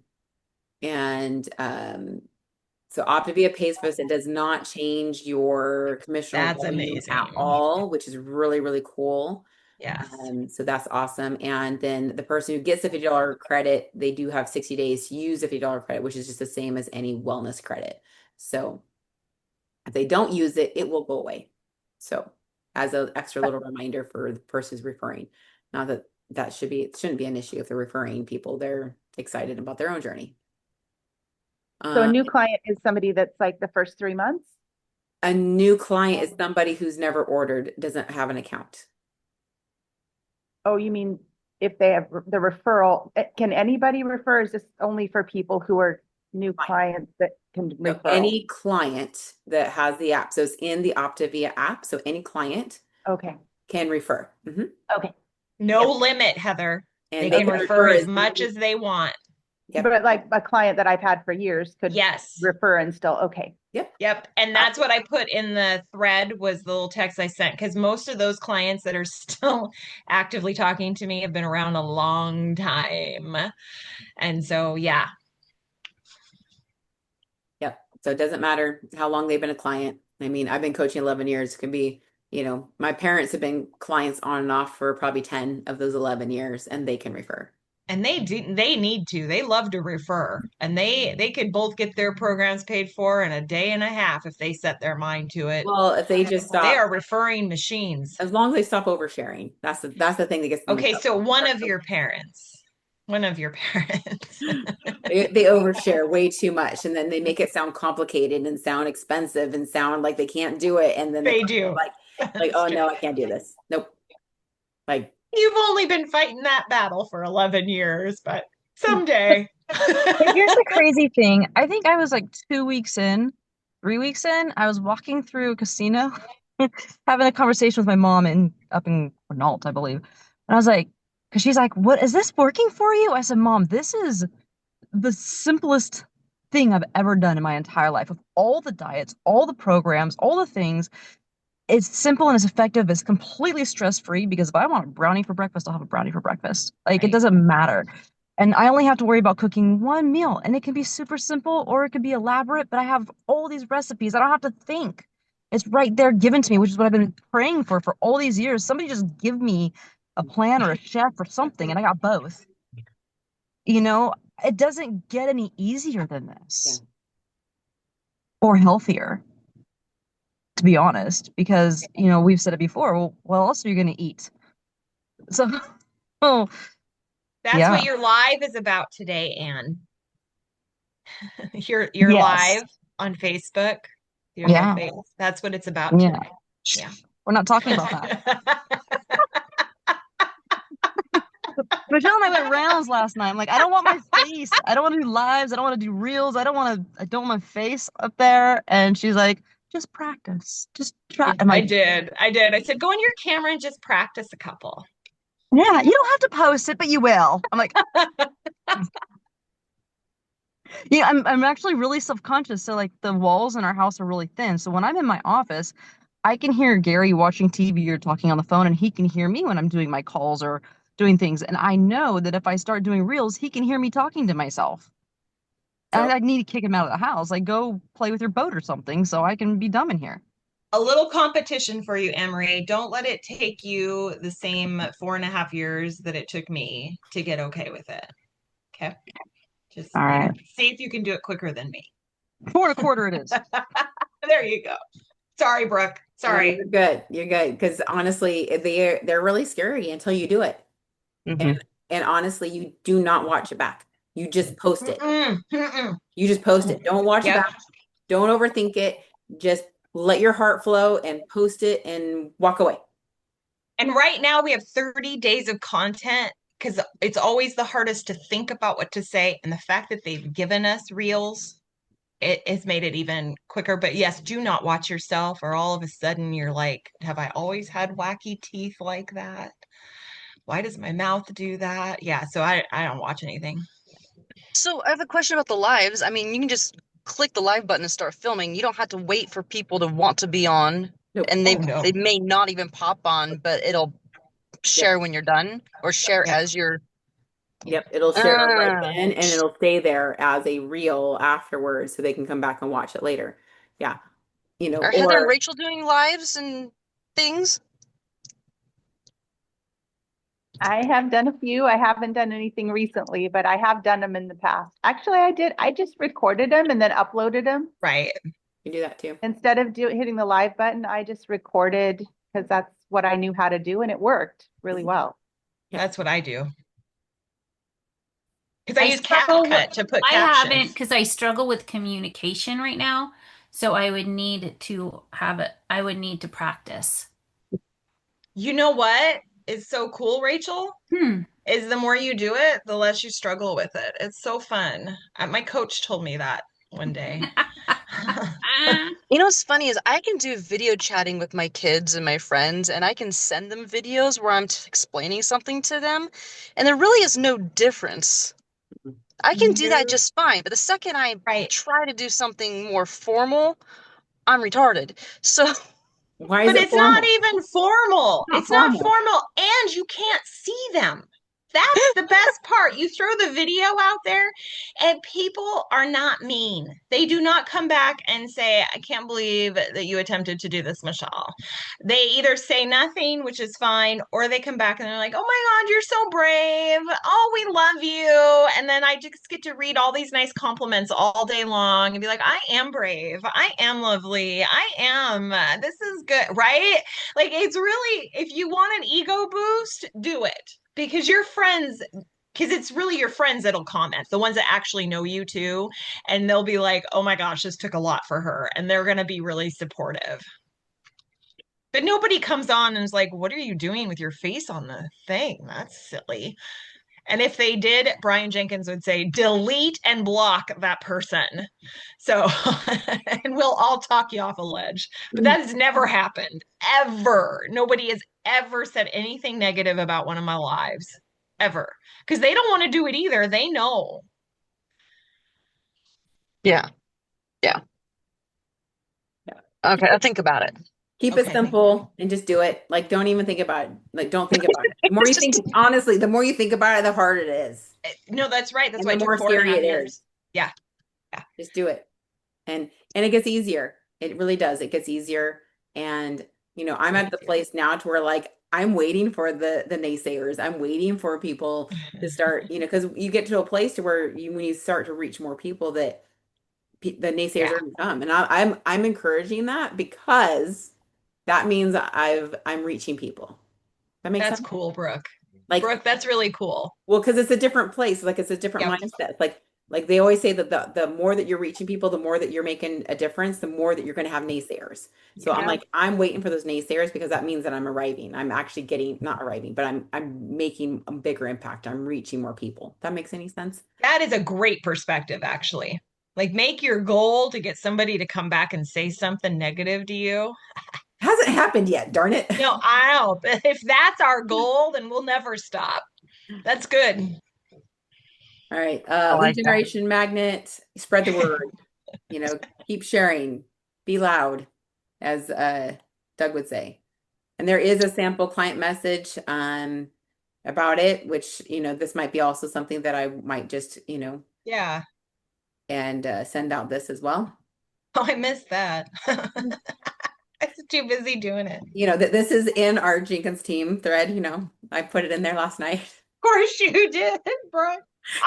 Optavia pays for this. It does not change your commission That's amazing at all, which is really, really cool. Yes. So that's awesome. And then the person who gets the $50 credit, they do have 60 days to use the $50 credit, which is just the same as any wellness credit. So if they don't use it, it will go away. So as an extra little reminder for the person who's referring, not that it shouldn't be an issue if they're referring people, they're excited about their own journey. So a new client is somebody that's like the first 3 months? A new client is somebody who's never ordered, doesn't have an account. Oh, you mean if they have the referral, can anybody refer? Is this only for people who are new clients that can So refer. any client that has the app, so it's in the Optavia app, so any client Okay, can refer. okay. No Yep. limit, Heather. And They they can can refer refer as as much many. as they want. Yep. But like a client that I've had for years could Yes. refer and still, okay. Yep. And that's what I put in the thread was the little text I sent because most of those clients that are still actively talking to me have been around a long time. And so, yeah. Yep. So it doesn't matter how long they've been a client. I mean, I've been coaching 11 years. It can be, my parents have been clients on and off for probably 10 of those 11 years, and they can refer. And they need to. They love to refer. And they could both get their programs paid for in a day and a half if they set their mind to it. Well, if they just They stop, are referring machines. as long as they stop oversharing, that's the thing that gets them in Okay, so trouble. one of your parents. They overshare way too much, and then they make it sound complicated and sound expensive and sound like they can't do it. And then the They client's do. like, oh no, I can't do this. Nope. Like, You've only been fighting that battle for 11 years, but someday. But here's the crazy thing. I think I was like 2 weeks in, 3 weeks in. I was walking through a casino, having a conversation with my mom up in Quinault, I believe. And I was like, because she's like, "What is this working for you?" I said, "Mom, this is the simplest thing I've ever done in my entire life. Of all the diets, all the programs, all the things, it's simple and it's effective. It's completely stress-free because if I want a brownie for breakfast, I'll have a brownie for breakfast. Like it Right. doesn't matter. And I only have to worry about cooking one meal, and it can be super simple or it could be elaborate, but I have all these recipes. I don't have to think. It's right there given to me, which is what I've been praying for all these years. Somebody just give me a plan or a chef or something, and I got both. You know, it doesn't get any easier than this or healthier, to be honest, because, we've said it before. Well, what else are you going to eat? So, oh, That's yeah. what your live is about today, Anne. Your Yes. live on Facebook, your Yeah. face. That's what it's about Yeah. today. Yeah. We're not talking about that. Michelle and I went rounds last night. I'm like, I don't want my face. I don't want to do lives. I don't want to do reels. I don't want my face up there. And she's like, just practice. Just try. I'm I like, did. I said, go on your camera and just practice a couple. yeah, you don't have to post it, but you will. I'm like, yeah, I'm actually really self-conscious. So like the walls in our house are really thin. So when I'm in my office, I can hear Gary watching TV or talking on the phone, and he can hear me when I'm doing my calls or doing things. And I know that if I start doing reels, he can hear me talking to myself. And so I need to kick him out of the house. Like, go play with your boat or something so I can be dumb in here. A little competition for you, Emery. Don't let it take you the same 4.5 years that it took me to get okay with it. Okay. Just, All right. see if you can do it quicker than me. 4.25 it is. There you go. Sorry, Brooke. no, Sorry. you're good. You're good. Because honestly, they're really scary until you do it. And honestly, you do not watch it back. You just post it. You just post it. Don't watch it Yep. back. Don't overthink it. Just let your heart flow and post it and walk away. And right now we have 30 days of content because it's always the hardest to think about what to say. And the fact that they've given us reels, it has made it even quicker. But yes, do not watch yourself, or all of a sudden you're like, have I always had wacky teeth like that? Why does my mouth do that? Yeah, so I don't watch anything. So I have a question about the lives. I mean, you can just click the live button and start filming. You don't have to wait for people to want to be on, Nope. and Oh, no. they may not even pop on, but it'll share when you're done or share Yep. as you're. Yep, it'll share right Ah. then, and it'll stay there as a reel afterwards, so they can come back and watch it later. Yeah, Are Heather and or Rachel doing lives and things? I have done a few. I haven't done anything recently, but I have done them in the past. Actually, I did. I just recorded them and then uploaded them. Right. you do that too. Instead of hitting the live button, I just recorded because that's what I knew how to do, and it worked really well. That's what I do. Because I use struggle with- CapCut to put I haven't captions. because I struggle with communication right now. So I would need to I would need to practice. You know what is so cool, Rachel? Is the more you do it, the less you struggle with it. It's so fun. My coach told me that. one day. You know what's funny is I can do video chatting with my kids and my friends, and I can send them videos where I'm explaining something to them, and there really is no difference. I can do that just fine, but the second I Right. try to do something more formal, I'm retarded. So, Why is But it it's not formal? even formal. Not It's not formal. formal, and you can't see them. That's the best part. You throw the video out there, and people are not mean. They do not come back and say, I can't believe that you attempted to do this, Michelle. They either say nothing, which is fine, or they come back and they're like, oh my God, you're so brave. Oh, we love you. And then I just get to read all these nice compliments all day long and be like, I am brave. I am lovely. I am. This is good, right? Like, it's really, if you want an ego boost, do it because your friends, because it's really your friends that'll comment, the ones that actually know you too. And they'll be like, oh my gosh, this took a lot for her. And they're going to be really supportive. But nobody comes on and is like, what are you doing with your face on the thing? That's silly. And if they did, Brian Jenkins would say, delete and block that person. So, and we'll all talk you off a ledge. But that has never happened, ever. Nobody has ever said anything negative about one of my lives, ever. Because they don't want to do it either. They know. yeah, yeah. Yeah. Okay, I'll think about it. Keep it Okay, thank you. simple and just do it. Like, don't even think about it. Like, don't think about it. The more you Just- think, honestly, the more you think about it, the harder it is. No, that's right. That's And why the it took more four and a scary half it years. is. Yeah. Just do it. And it gets easier. It really does. It gets easier. And I'm at the place now to where like I'm waiting for the naysayers. I'm waiting for people to start, because you get to a place to where when you start to reach more people that the naysayers Yeah. are going to come. And I'm encouraging that because that means I'm reaching people. That makes That's sense. cool, Brooke. Like, Brooke, that's really cool. well, because it's a different place, like it's a different Yep. mindset. Like they always say that the more that you're reaching people, the more that you're making a difference, the more that you're going to have naysayers. So I'm Yeah. like, I'm waiting for those naysayers because that means that I'm arriving. I'm actually getting, not arriving, but I'm making a bigger impact. I'm reaching more people. That makes any sense? That is a great perspective, actually. Like, make your goal to get somebody to come back and say something negative to you. Hasn't happened yet, darn it. No, I know. But if that's our goal, then we'll never stop. That's good. All right. I Lead like that. generation magnet, spread the word, keep sharing, be loud, as Doug would say. And there is a sample client message about it, which, this might be also something that I might just, Yeah. and send out this as well. Oh, I missed that. I was too busy doing it. That this is in our Jenkins team thread, I put it in there last night. Of course you did, Brooke.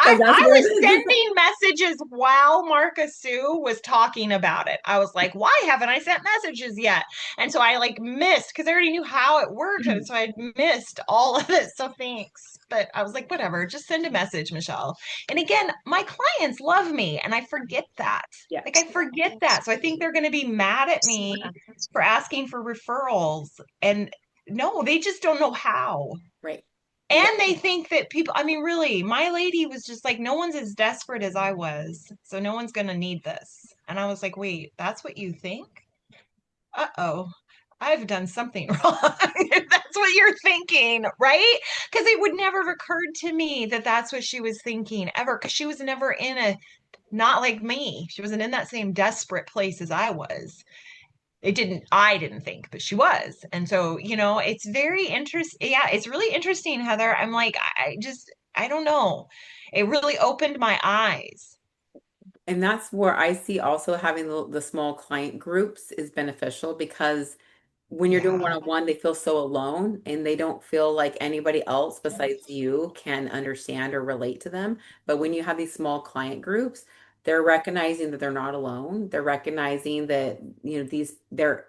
Because that's I where was it is. sending messages while Marcus Sue was talking about it. I was like, why haven't I sent messages yet? And so I like missed because I already knew how it worked. And so I missed all of it. So thanks. But I was like, whatever, just send a message, Michelle. And again, my clients love me and I forget that. Yeah. Like I forget that. So I think they're going to be mad at me for asking for referrals. And no, they just don't know how. Right. And they think that people, I mean, really, my lady was just like, no one's as desperate as I was. So no one's going to need this. And I was like, wait, that's what you think? Uh-oh, I've done something wrong. If that's what you're thinking, right? Because it would never have occurred to me that that's what she was thinking ever. Because she was never in a, not like me. She wasn't in that same desperate place as I was. I didn't think, but she was. And so, it's very interesting. Yeah, it's really interesting, Heather. I'm like, I don't know. It really opened my eyes. And that's where I see also having the small client groups is beneficial because when you're doing Yeah. one-on-one, they feel so alone and they don't feel like anybody else besides you can understand or relate to them. But when you have these small client groups, they're recognizing that they're not alone. They're recognizing that, they're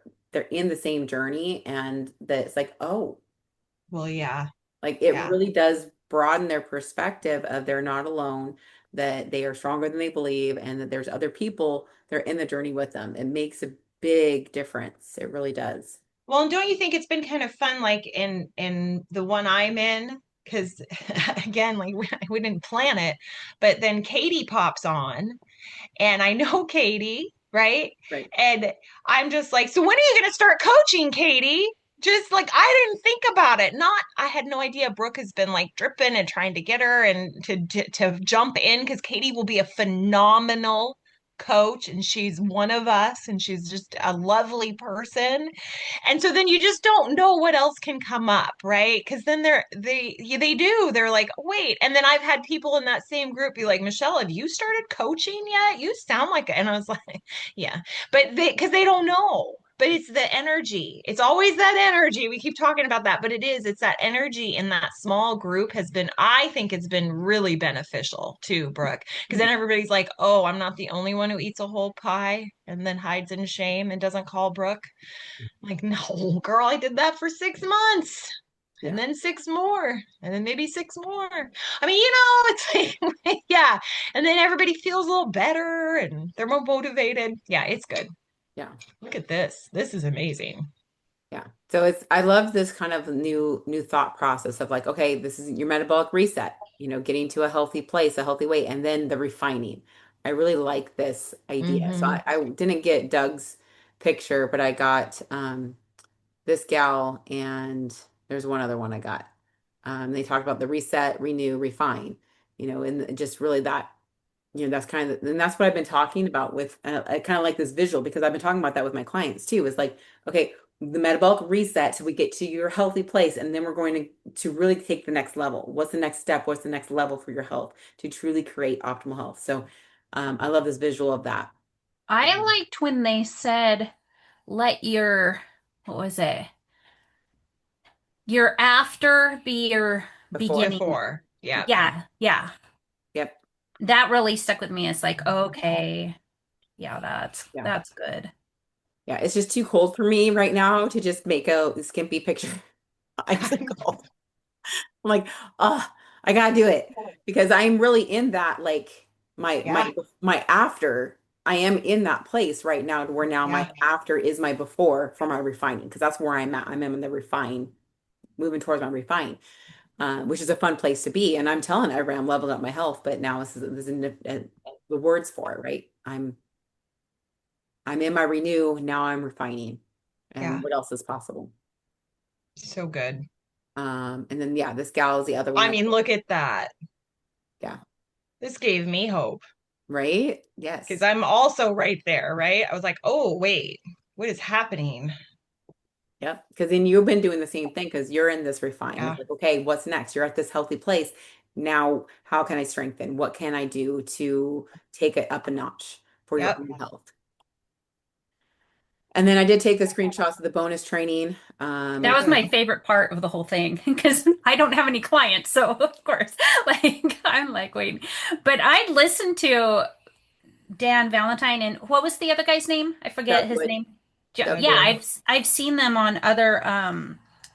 in the same journey and that it's like, oh, Well, yeah. like it Yeah. really does broaden their perspective of they're not alone, that they are stronger than they believe, and that there's other people that are in the journey with them. It makes a big difference. It really does. Well, and don't you think it's been kind of fun, like in the one I'm in, because again, like we didn't plan it, but then Katie pops on, and I know Katie, right? Right. And I'm just like, so when are you going to start coaching, Katie? Just like I didn't think about it. Not I had no idea Brooke has been like dripping and trying to get her and to jump in because Katie will be a phenomenal coach and she's one of us and she's just a lovely person. And so then you just don't know what else can come up, right? Because then they do. They're like, wait. And then I've had people in that same group be like, Michelle, have you started coaching yet? You sound like it. And I was like, yeah. But because they don't know. But it's the energy. It's always that energy. We keep talking about that, but it's that energy in that small group has been, I think it's been really beneficial too, Brooke. Because then everybody's like, oh, I'm not the only one who eats a whole pie and then hides in shame and doesn't call Brooke. Like, no, girl, I did that for 6 months. And Yeah. then six more, and then maybe six more. I mean, it's like, yeah. And then everybody feels a little better and they're more motivated. Yeah, it's good. Yeah. Look at this. This is amazing. Yeah. So I love this kind of new thought process of like, okay, this is your metabolic reset, getting to a healthy place, a healthy weight, and then the refining. I really like this idea. So Mm-hmm. I didn't get Doug's picture, but I got this gal and there's one other one I got. They talked about the reset, renew, refine, and just really that that's kind of, and that's what I've been talking about with, I kind of like this visual because I've been talking about that with my clients too. It's like, okay, the metabolic reset, so we get to your healthy place, and then we're going to really take the next level. What's the next step? What's the next level for your health to truly create optimal health? So, I love this visual of that. I liked when they said, let your, what was it? Your after be your Before. beginning. Before. Yeah. Yeah, yeah. Yep. That really stuck with me. It's like, okay, yeah, that's Yeah. that's good. Yeah. It's just too cold for me right now to just make a skimpy picture. Icicle. I'm like, oh, I gotta do it because I'm really in that, like my Yeah. my after. I am in that place right now to where now Yeah. my after is my before for my refining because that's where I'm at. I'm in the refine, moving towards my refine, which is a fun place to be. And I'm telling everyone I'm leveling up my health, but now this is the words for it, right? I'm in my renew. Now I'm refining, Yeah. and what else is possible? So good. And then yeah, this gal is the other one. I mean, look at that. Yeah. This gave me hope Right? because Yes. I'm also right there, right? I was like, oh, wait, what is happening? Yep. Because then you've been doing the same thing because you're in this refine. Yeah. It's like, okay, what's next? You're at this healthy place. Now, how can I strengthen? What can I do to take it up a notch for your Yep. own health? And then I did take the screenshots of the bonus training. That was my Good. favorite part of the whole thing because I don't have any clients, so of course, like I'm like waiting. But I listened to Dan Valentine and what was the other guy's name? I forget Doug his would, name. Doug Yeah, would. I've seen them on other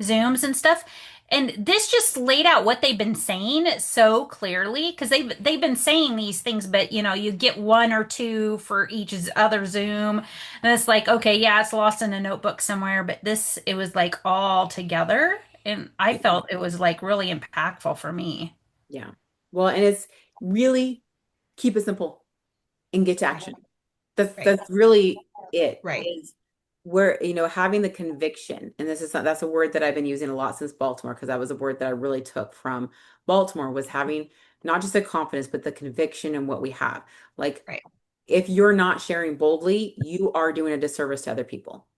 Zooms and stuff. And this just laid out what they've been saying so clearly because they've been saying these things, but you get one or two for each other Zoom, and it's like, okay, yeah, it's lost in a notebook somewhere, but this it was like all together, and I felt it was like really impactful for me. Yeah. Well, and it's really keep it simple and get to action. Right. That's really it Right. is where, having the conviction, and that's a word that I've been using a lot since Baltimore, because that was a word that I really took from Baltimore was having not just the confidence, but the conviction in what we have. Like, Right. if you're not sharing boldly, you are doing a disservice to other people.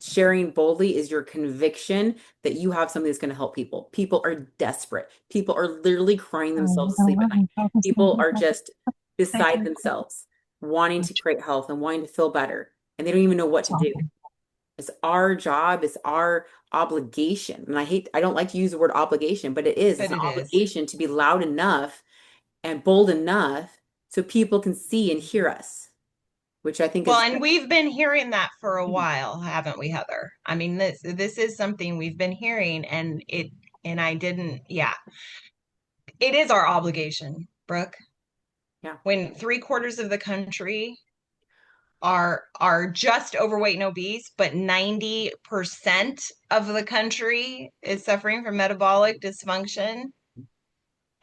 Sharing boldly is your conviction that you have something that's going to help people. People are desperate. People are literally crying themselves to sleep at night. People are just beside themselves, wanting to create health and wanting to feel better, and they don't even know what to do. It's our job, it's our obligation. And I don't like to use the word obligation, but it's But an it is. obligation to be loud enough and bold enough so people can see and hear us, which I think Well, is and we've been hearing that for a while, haven't we, Heather? I mean, this is something we've been hearing, and I didn't, yeah, it is our obligation, Brooke. yeah. When 3/4 of the country are just overweight and obese, but 90% of the country is suffering from metabolic dysfunction.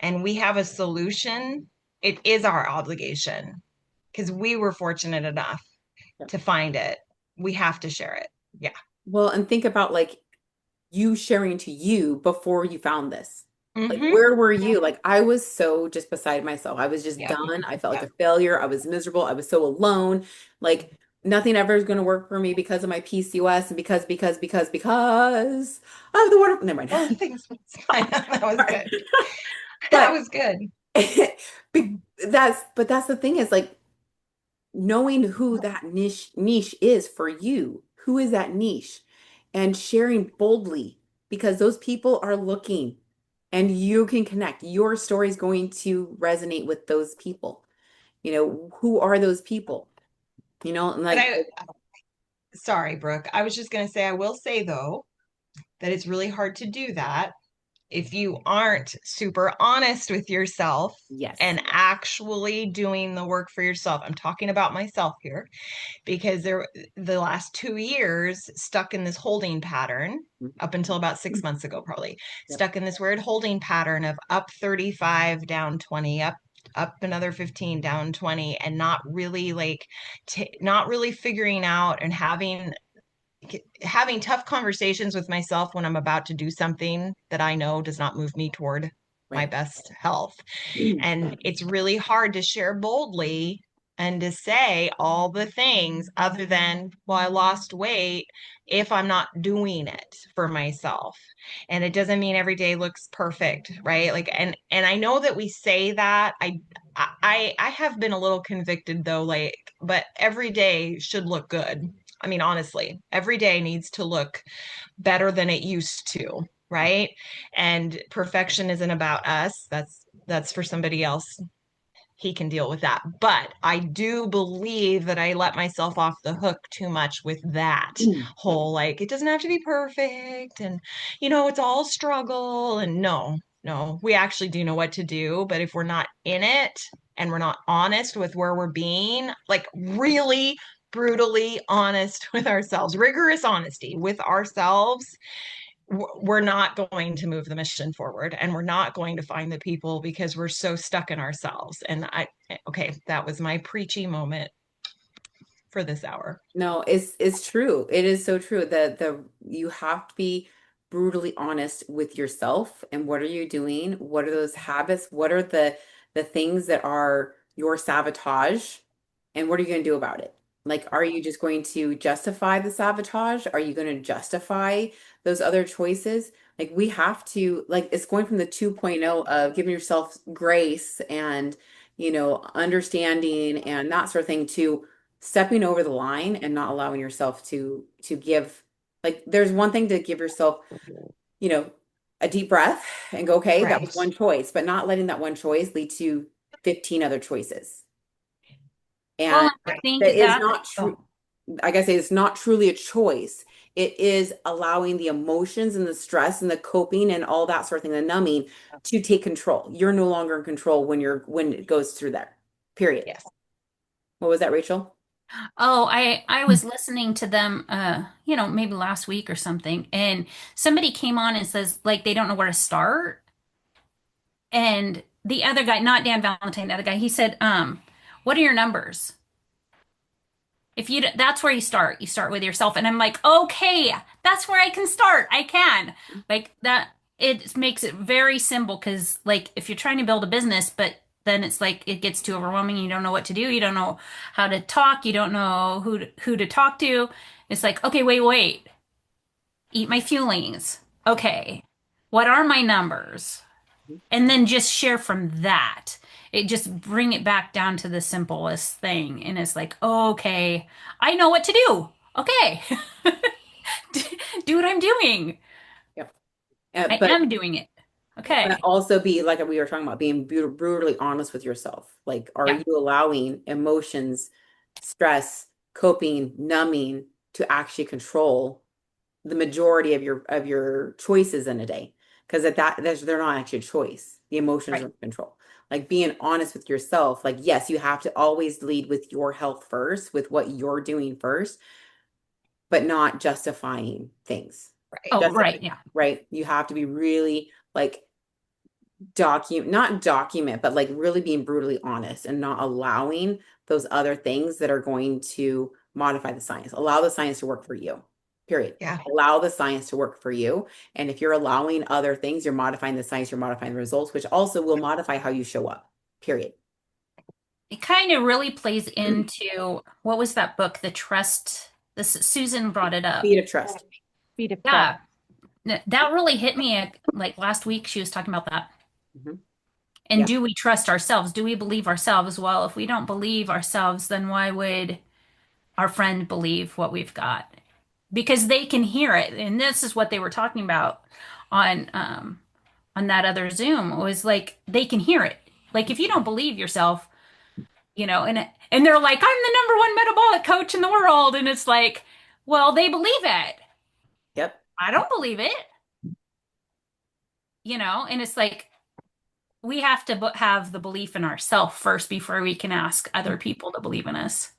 and we have a solution, it is our obligation because we were fortunate enough to find it. We have to share it. Yeah. Well, and think about like you sharing to you before you found this. Like, Mm-hmm. where were you? Like, I was so just beside myself. I was just Yep. done. I felt like Yep. a failure. I was miserable. I was so alone. Like, nothing ever is going to work for me because of my PCOS and because of the wonderful. Never mind. Oh, thanks. That was good. That But was good. that's the thing is like knowing who that niche is for you. Who is that niche? And sharing boldly because those people are looking and you can connect. Your story is going to resonate with those people. You know, who are those people? You know, and But like sorry, Brooke. I was just going to say, I will say though, that it's really hard to do that if you aren't super honest with yourself yes. and actually doing the work for yourself. I'm talking about myself here because the last 2 years stuck in this holding pattern up until about 6 months ago, probably Yep. stuck in this weird holding pattern of up 35, down 20, up another 15, down 20, and not really like not really figuring out and having tough conversations with myself when I'm about to do something that I know does not move me toward my Right. best health. And it's really hard to share boldly and to say all the things other than, well, I lost weight if I'm not doing it for myself. And it doesn't mean every day looks perfect, right? Like, and I know that we say that. I have been a little convicted though, like, but every day should look good. I mean, honestly, every day needs to look better than it used to, right? And perfection isn't about us. That's for somebody else. He can deal with that. But I do believe that I let myself off the hook too much with that whole like it doesn't have to be perfect and it's all struggle and no, we actually do know what to do, but if we're not in it and we're not honest with where we're being, like really brutally honest with ourselves, rigorous honesty with ourselves, we're not going to move the mission forward and we're not going to find the people because we're so stuck in ourselves. And okay, that was my preachy moment for this hour. No, it's true. It is so true that the you have to be brutally honest with yourself and what are you doing? What are those habits? What are the things that are your sabotage? And what are you going to do about it? Like, are you just going to justify the sabotage? Are you going to justify those other choices? Like, we have to, like, it's going from the 2.0 of giving yourself grace and, understanding and that sort of thing to stepping over the line and not allowing yourself to give like there's one thing to give yourself, you know, a deep breath and go, okay, that was Right. one choice, but not letting that one choice lead to 15 other choices. Well, And I think that is that, not true. oh, Like I say, it's not truly a choice. It is allowing the emotions and the stress and the coping and all that sort of thing, the numbing to take control. You're no longer in control when it goes through there. Period. Yes. What was that, Rachel? I was listening to them, maybe last week or something, and somebody came on and says like they don't know where to start. And the other guy, not Dan Valentine, the other guy, he said, what are your numbers? If you, that's where you start. You start with yourself. And I'm like, okay, that's where I can start. I can. Like that, it makes it very simple because, like, if you're trying to build a business, but then it's like it gets too overwhelming. You don't know what to do. You don't know how to talk. You don't know who to talk to. It's like, okay, wait. Eat my feelings. Okay. What are my numbers? And then just share from that. It just bring it back down to the simplest thing. And it's like, okay, I know what to do. Okay. Do what I'm doing. Yep. I But am doing it. but Okay. also be like we were talking about being brutally honest with yourself. Like, are Yeah. you allowing emotions, stress, coping, numbing to actually control the majority of your choices in a day? Because they're not actually a choice. The emotions Right. are in control. Like being honest with yourself. Like, yes, you have to always lead with your health first, with what you're doing first, but not justifying things. Right. Oh, Justify, right. Yeah. right? You have to be really like not document, but like really being brutally honest and not allowing those other things that are going to modify the science. Allow the science to work for you. Period. Yeah. Allow the science to work for you. And if you're allowing other things, you're modifying the science, you're modifying the results, which also will modify how you show up. Period. It kind of really plays into what was that book, The Trust? This Susan brought it up. Speed of trust. Speed of Yeah, trust. that really hit me. Like last week, she was talking about that. Mhm. And Yeah. do we trust ourselves? Do we believe ourselves? Well, if we don't believe ourselves, then why would our friend believe what we've got? Because they can hear it. And this is what they were talking about on that other Zoom was like they can hear it. Like if you don't believe yourself, and they're like, I'm the number one metabolic coach in the world. And it's like, well, they believe it. Yep. I don't believe it, and it's like we have to have the belief in ourselves first before we can ask other people to believe in us.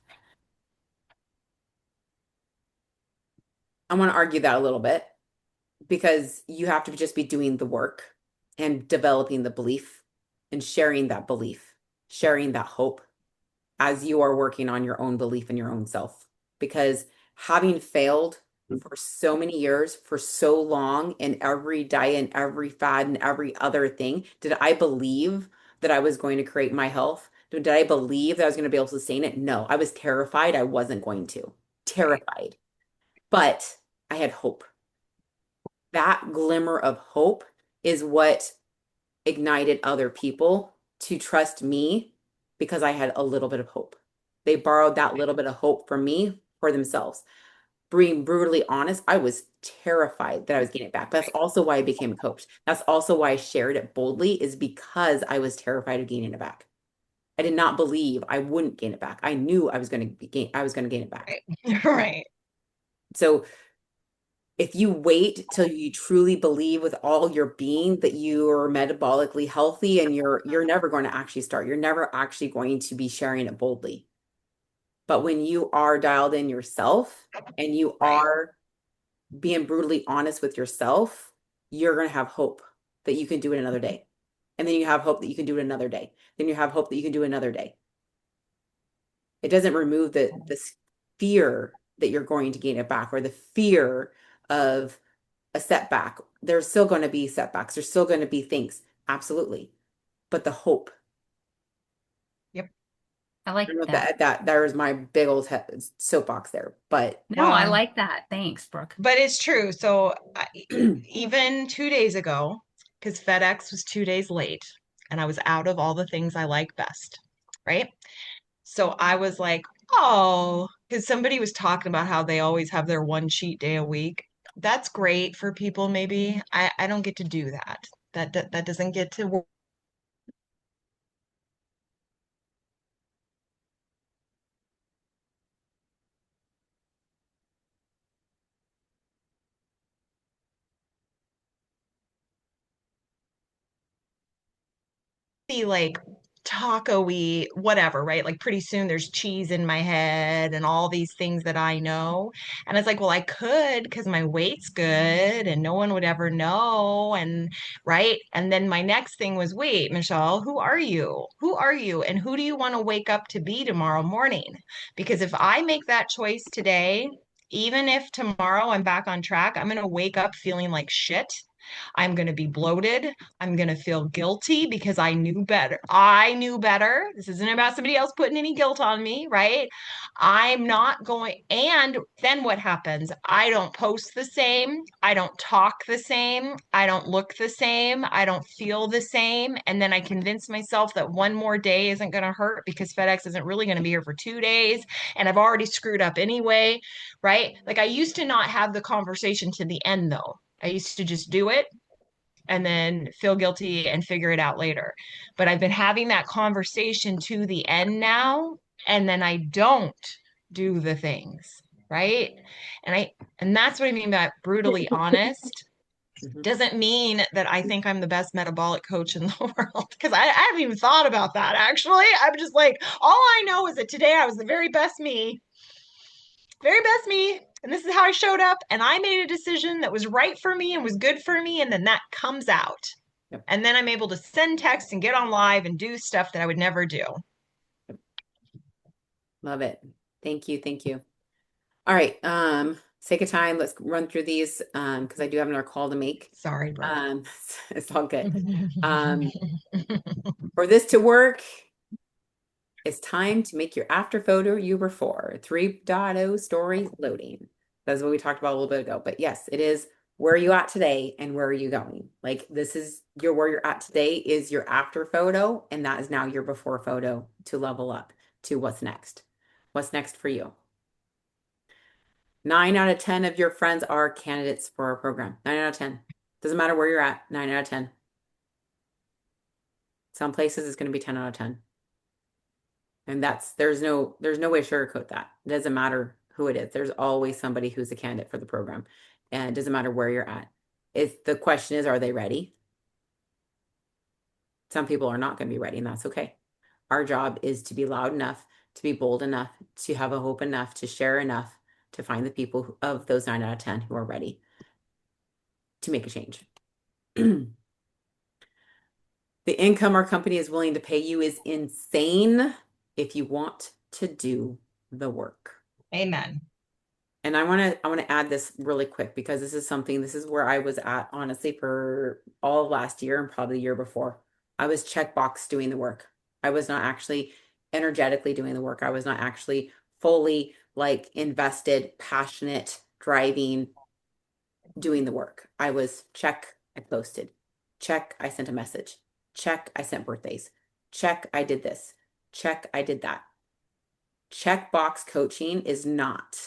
I want to argue that a little bit because you have to just be doing the work and developing the belief and sharing that belief, sharing that hope as you are working on your own belief in your own self. Because having failed for so many years, for so long, in every diet and every fad and every other thing, did I believe that I was going to create my health? Did I believe that I was going to be able to sustain it? No, I was terrified I wasn't going to. Terrified. But I had hope. That glimmer of hope is what ignited other people to trust me because I had a little bit of hope. They borrowed that little bit of hope from me for themselves. Being brutally honest, I was terrified that I was getting it back. But that's also why I became a coach. That's also why I shared it boldly, is because I was terrified of gaining it back. I did not believe I wouldn't gain it back. I knew I was going to gain it back. Right. Right. So if you wait till you truly believe with all your being that you are metabolically healthy, and you're never going to actually start. You're never actually going to be sharing it boldly. But when you are dialed in yourself and you Right. are being brutally honest with yourself, you're going to have hope that you can do it another day. And then you have hope that you can do it another day. Then you have hope that you can do it another day. It doesn't remove the fear that you're going to gain it back, or the fear of a setback. There's still going to be setbacks. There's still going to be things. Absolutely. But the hope. Yep. I like I don't know that. that there was my big old soapbox there. But No, I Wow. like that. Thanks, Brooke. But it's true. So even 2 days ago, because FedEx was 2 days late and I was out of all the things I like best, right? So I was like, oh, because somebody was talking about how they always have their one cheat day a week. That's great for people, maybe. I don't get to do that. That doesn't get to work. Be like taco-y, whatever, right? Like pretty soon there's cheese in my head and all these things that I know. And it's like, well, I could because my weight's good and no one would ever know. And right. And then my next thing was, wait, Michelle, who are you? Who are you? And who do you want to wake up to be tomorrow morning? Because if I make that choice today, even if tomorrow I'm back on track, I'm going to wake up feeling like shit. I'm going to be bloated. I'm going to feel guilty because I knew better. I knew better. This isn't about somebody else putting any guilt on me, right? I'm not going. And then what happens? I don't post the same. I don't talk the same. I don't look the same. I don't feel the same. And then I convince myself that one more day isn't going to hurt because FedEx isn't really going to be here for 2 days. And I've already screwed up anyway, right? Like I used to not have the conversation to the end though. I used to just do it and then feel guilty and figure it out later. But I've been having that conversation to the end now, and then I don't do the things, right? And that's what I mean by brutally honest. Mhm. Doesn't mean that I think I'm the best metabolic coach in the world because I haven't even thought about that actually. I'm just like, all I know is that today I was the very best me. And this is how I showed up. And I made a decision that was right for me and was good for me. And then that comes out. And then I'm able to send text and get on live and do stuff that I would never do. Love it. Thank you. Thank you. All right. Sake of time, let's run through these because I do have another call to make. Sorry, Brooke. It's all good. For this to work, it's time to make your after photo you before. 3.0 story loading. That's what we talked about a little bit ago. But yes, it is where are you at today and where are you going? Like this is where you're at today is your after photo, and that is now your before photo to level up to what's next. What's next for you? 9 out of 10 of your friends are candidates for our program. 9 out of 10. Doesn't matter where you're at, 9 out of 10. Some places it's going to be 10 out of 10. And there's no way to sugarcoat that. It doesn't matter who it is. There's always somebody who's a candidate for the program. And it doesn't matter where you're at. The question is, are they ready? Some people are not going to be ready, and that's okay. Our job is to be loud enough, to be bold enough, to have a hope enough, to share enough, to find the people of those 9 out of 10 who are ready to make a change. The income our company is willing to pay you is insane if you want to do the work. Amen. And I want to add this really quick because this is where I was at, honestly, for all of last year and probably the year before. I was checkbox doing the work. I was not actually energetically doing the work. I was not actually fully like invested, passionate, driving, doing the work. I was check, I posted. Check, I sent a message. Check, I sent birthdays. Check, I did this. Check, I did that. Checkbox coaching is not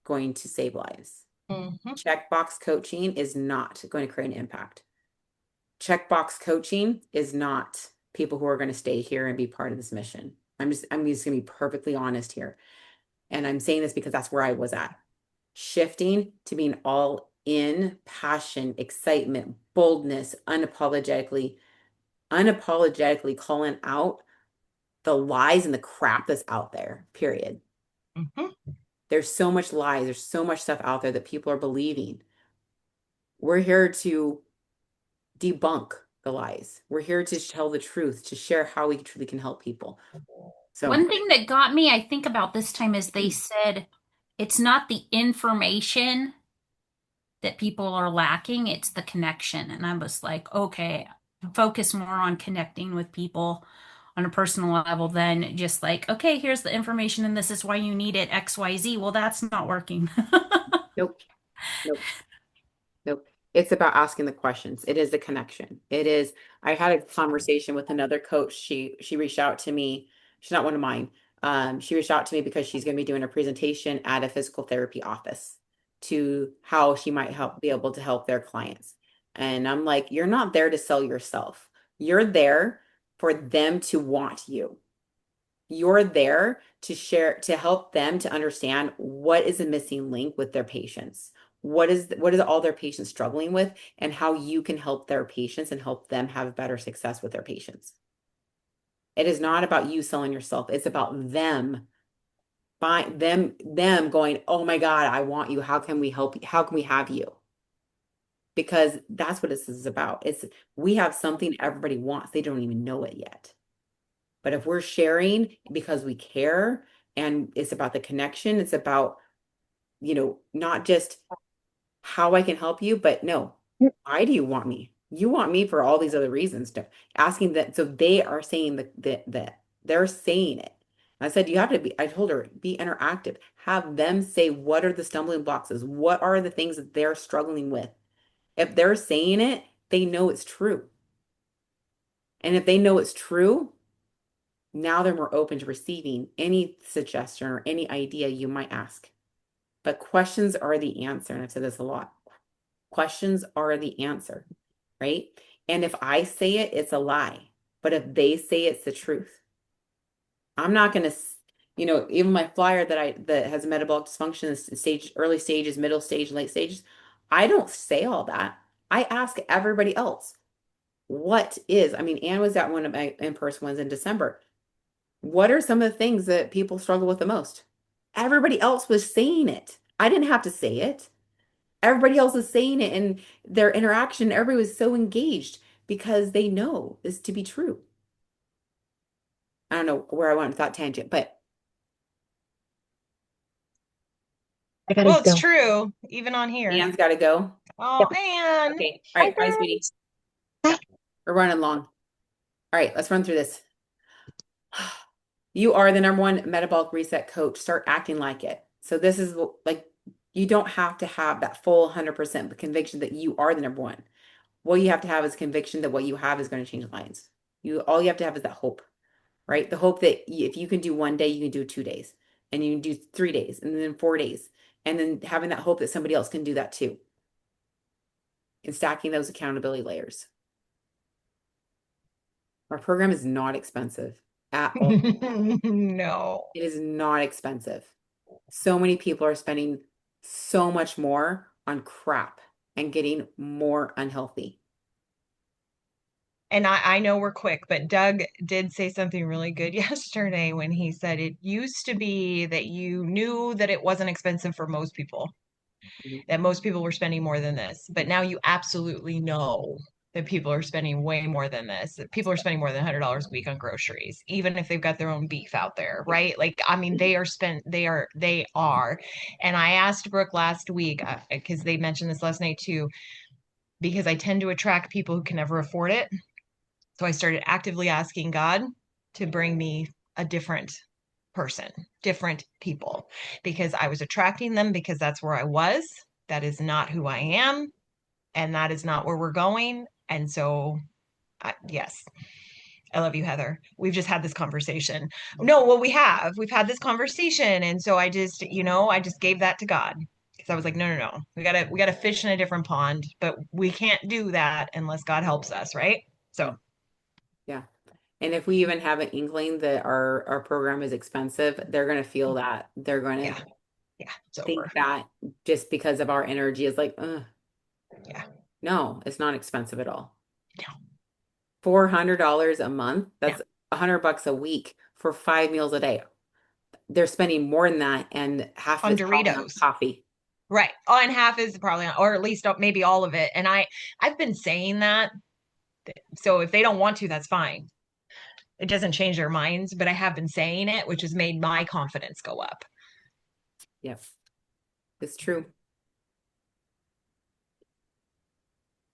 going to save lives. Checkbox coaching is not going to create an impact. Checkbox coaching is not people who are going to stay here and be part of this mission. I'm just going to be perfectly honest here. And I'm saying this because that's where I was at. Shifting to being all in, passion, excitement, boldness, unapologetically calling out the lies and the crap that's out there, period. There's so much lies. There's so much stuff out there that people are believing. We're here to debunk the lies. We're here to tell the truth, to share how we truly can help people. So one thing that got me, I think, about this time is they said it's not the information that people are lacking, it's the connection. And I was like, okay, focus more on connecting with people on a personal level than just like, okay, here's the information and this is why you need it, XYZ. Well, that's not working. Nope. It's about asking the questions. It is the connection. I had a conversation with another coach. She reached out to me. She's not one of mine. She reached out to me because she's going to be doing a presentation at a physical therapy office to how she might be able to help their clients. And I'm like, you're not there to sell yourself. You're there for them to want you. You're there to share, to help them to understand what is the missing link with their patients. What is all their patients struggling with, and how you can help their patients and help them have better success with their patients. It is not about you selling yourself. It's about them going, oh my God, I want you. How can we help you? How can we have you? Because that's what this is about. We have something everybody wants. They don't even know it yet. But if we're sharing because we care, and it's about the connection, it's about, not just how I can help you, but no, why do you want me? You want me for all these other reasons. Asking that, so they are saying that they're saying it. I said, I told her, be interactive. Have them say, what are the stumbling blocks? What are the things that they're struggling with? If they're saying it, they know it's true. And if they know it's true, now they're more open to receiving any suggestion or any idea you might ask. But questions are the answer. And I've said this a lot. Questions are the answer, right? And if I say it, it's a lie. But if they say it's the truth, I'm not going to, even my flyer that has metabolic dysfunction, early stages, middle stage, late stages, I don't say all that. I ask everybody else, Ann was at one of my in-person ones in December. What are some of the things that people struggle with the most? Everybody else was saying it. I didn't have to say it. Everybody else was saying it, and their interaction, everybody was so engaged. because they know this to be true. I don't know where I went with that tangent, but I gotta Well, it's go. true, even on here. Anne's got to go. Oh, Yep. and Okay. All Bye, right. Bye, sweetie. guys. We're running long. All right. Let's run through this. You are the number one metabolic reset coach. Start acting like it. So this is like, you don't have to have that full 100% conviction that you are the number one. What you have to have is conviction that what you have is going to change lives. All you have to have is that hope, right? The hope that if you can do one day, you can do 2 days, and you can do 3 days, and then 4 days, and then having that hope that somebody else can do that too, and stacking those accountability layers. Our program is not expensive at all. no. It is not expensive. So many people are spending so much more on crap and getting more unhealthy. And I know we're quick, but Doug did say something really good yesterday when he said it used to be that you knew that it wasn't expensive for most people, that most people were spending more than this. But now you absolutely know that people are spending way more than this. That people are spending more than $100 a week on groceries, even if they've got their own beef out there, right? Like, I mean, they are. And I asked Brooke last week, because they mentioned this last night too, because I tend to attract people who can never afford it. So I started actively asking God to bring me a different person, different people, because I was attracting them because that's where I was. That is not who I am. And that is not where we're going. And so, yes, I love you, Heather. We've just had this conversation. No, well, we have. We've had this conversation. And so I just gave that to God because I was like, no, no, no. We gotta fish in a different pond, but we can't do that unless God helps us, right? So Yeah. And if we even have an inkling that our program is expensive, they're going to feel that. They're going yeah, to yeah, it's over. think that just because of our energy is like, ugh. Yeah. No, it's not expensive at all. No. $400 a month, No. that's $100 a week for 5 meals a day. They're spending more than that, and half of On it's probably on Doritos. coffee. Right. Oh, and half is probably, or at least maybe all of it. And I've been saying that. So if they don't want to, that's fine. It doesn't change their minds, but I have been saying it, which has made my confidence go up. Yep, it's true.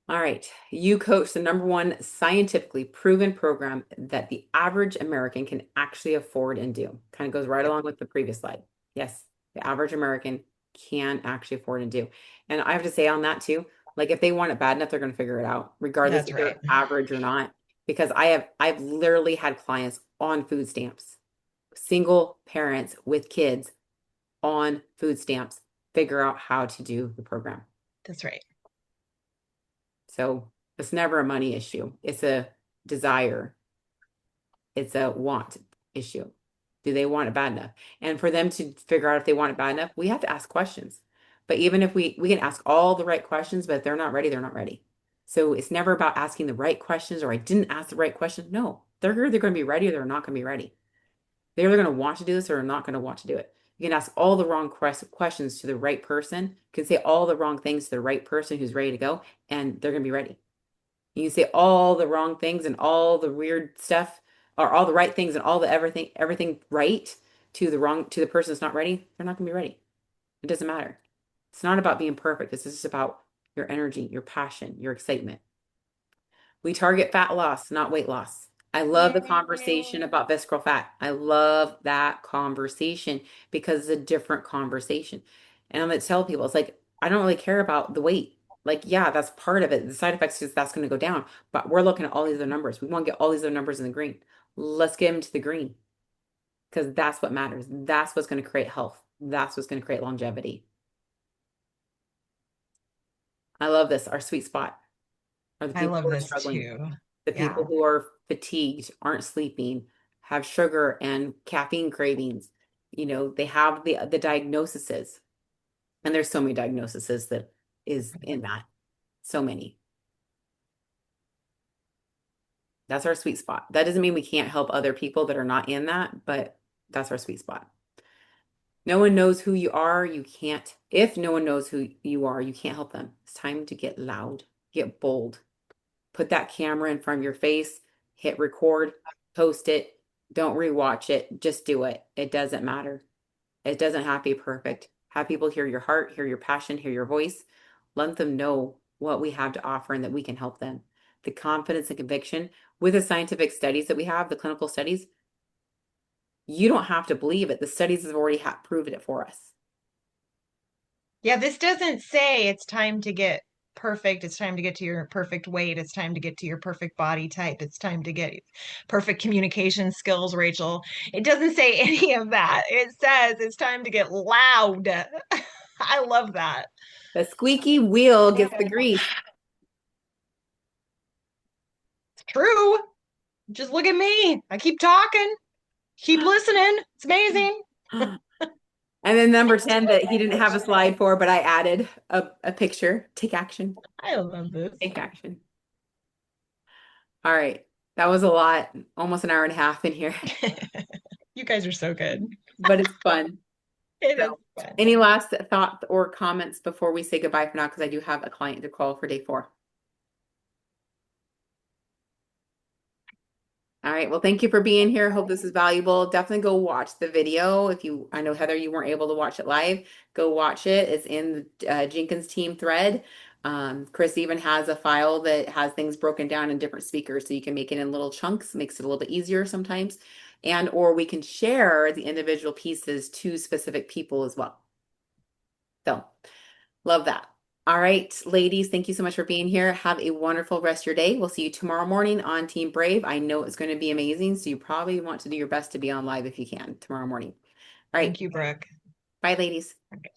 All right. You coach the number one scientifically proven program that the average American can actually afford and do. Kind of goes right along with the previous slide. Yes, the average American can actually afford and do. And I have to say on that too, like if they want it bad enough, they're going to figure it out, regardless That's if right. they're average or not. Because I've literally had clients on food stamps, single parents with kids on food stamps, figure out how to do the program. That's right. So it's never a money issue. It's a desire. It's a want issue. Do they want it bad enough? And for them to figure out if they want it bad enough, we have to ask questions. But even if we can ask all the right questions, but if they're not ready, they're not ready. So it's never about asking the right questions or I didn't ask the right question. No, they're either going to be ready or they're not going to be ready. They're either going to want to do this or are not going to want to do it. You can ask all the wrong questions to the right person, you can say all the wrong things to the right person who's ready to go, and they're going to be ready. You say all the wrong things and all the weird stuff, or all the right things and all the everything right to the person that's not ready, they're not gonna be ready. It doesn't matter. It's not about being perfect. This is just about your energy, your passion, your excitement. We target fat loss, not weight loss. I love the conversation Yay. about visceral fat. I love that conversation because it's a different conversation. And I'm going to tell people, it's like, I don't really care about the weight. Like, yeah, that's part of it. The side effects is that's going to go down. But we're looking at all these other numbers. We want to get all these other numbers in the green. Let's get them to the green because that's what matters. That's what's going to create health. That's what's going to create longevity. I love this. Our sweet spot are the I people love who are this struggling. too. The Yeah. people who are fatigued, aren't sleeping, have sugar and caffeine cravings. They have the diagnoses. And there's so many diagnoses that is in that. So many. That's our sweet spot. That doesn't mean we can't help other people that are not in that, but that's our sweet spot. No one knows who you are. You can't, if no one knows who you are, you can't help them. It's time to get loud, get bold. Put that camera in front of your face, hit record, post it. Don't rewatch it. Just do it. It doesn't matter. It doesn't have to be perfect. Have people hear your heart, hear your passion, hear your voice. Let them know what we have to offer and that we can help them. The confidence and conviction with the scientific studies that we have, the clinical studies, you don't have to believe it. The studies have already proven it for us. Yeah, this doesn't say it's time to get perfect. It's time to get to your perfect weight. It's time to get to your perfect body type. It's time to get perfect communication skills, Rachel. It doesn't say any of that. It says it's time to get loud. I love that. The squeaky wheel gets the grease. It's true. Just look at me. I keep talking. Keep listening. It's amazing. And then number 10 that he didn't have a slide for, but I added a picture. Take action. I love this. Take action. All right. That was a lot. Almost an hour and a half in here, You guys are so good. but it's fun. It is So, fun. any last thoughts or comments before we say goodbye for now? Because I do have a client to call for day 4. All right. Well, thank you for being here. Hope this is valuable. Definitely go watch the video. I know Heather, you weren't able to watch it live. Go watch it. It's in the Jenkins team thread. Chris even has a file that has things broken down in different speakers, so you can make it in little chunks. Makes it a little bit easier sometimes, or we can share the individual pieces to specific people as well. So, love that. All right, ladies, thank you so much for being here. Have a wonderful rest of your day. We'll see you tomorrow morning on Team Brave. I know it's going to be amazing, so you probably want to do your best to be on live if you can tomorrow morning. All right. Thank you, Brooke. Bye, ladies. Okay.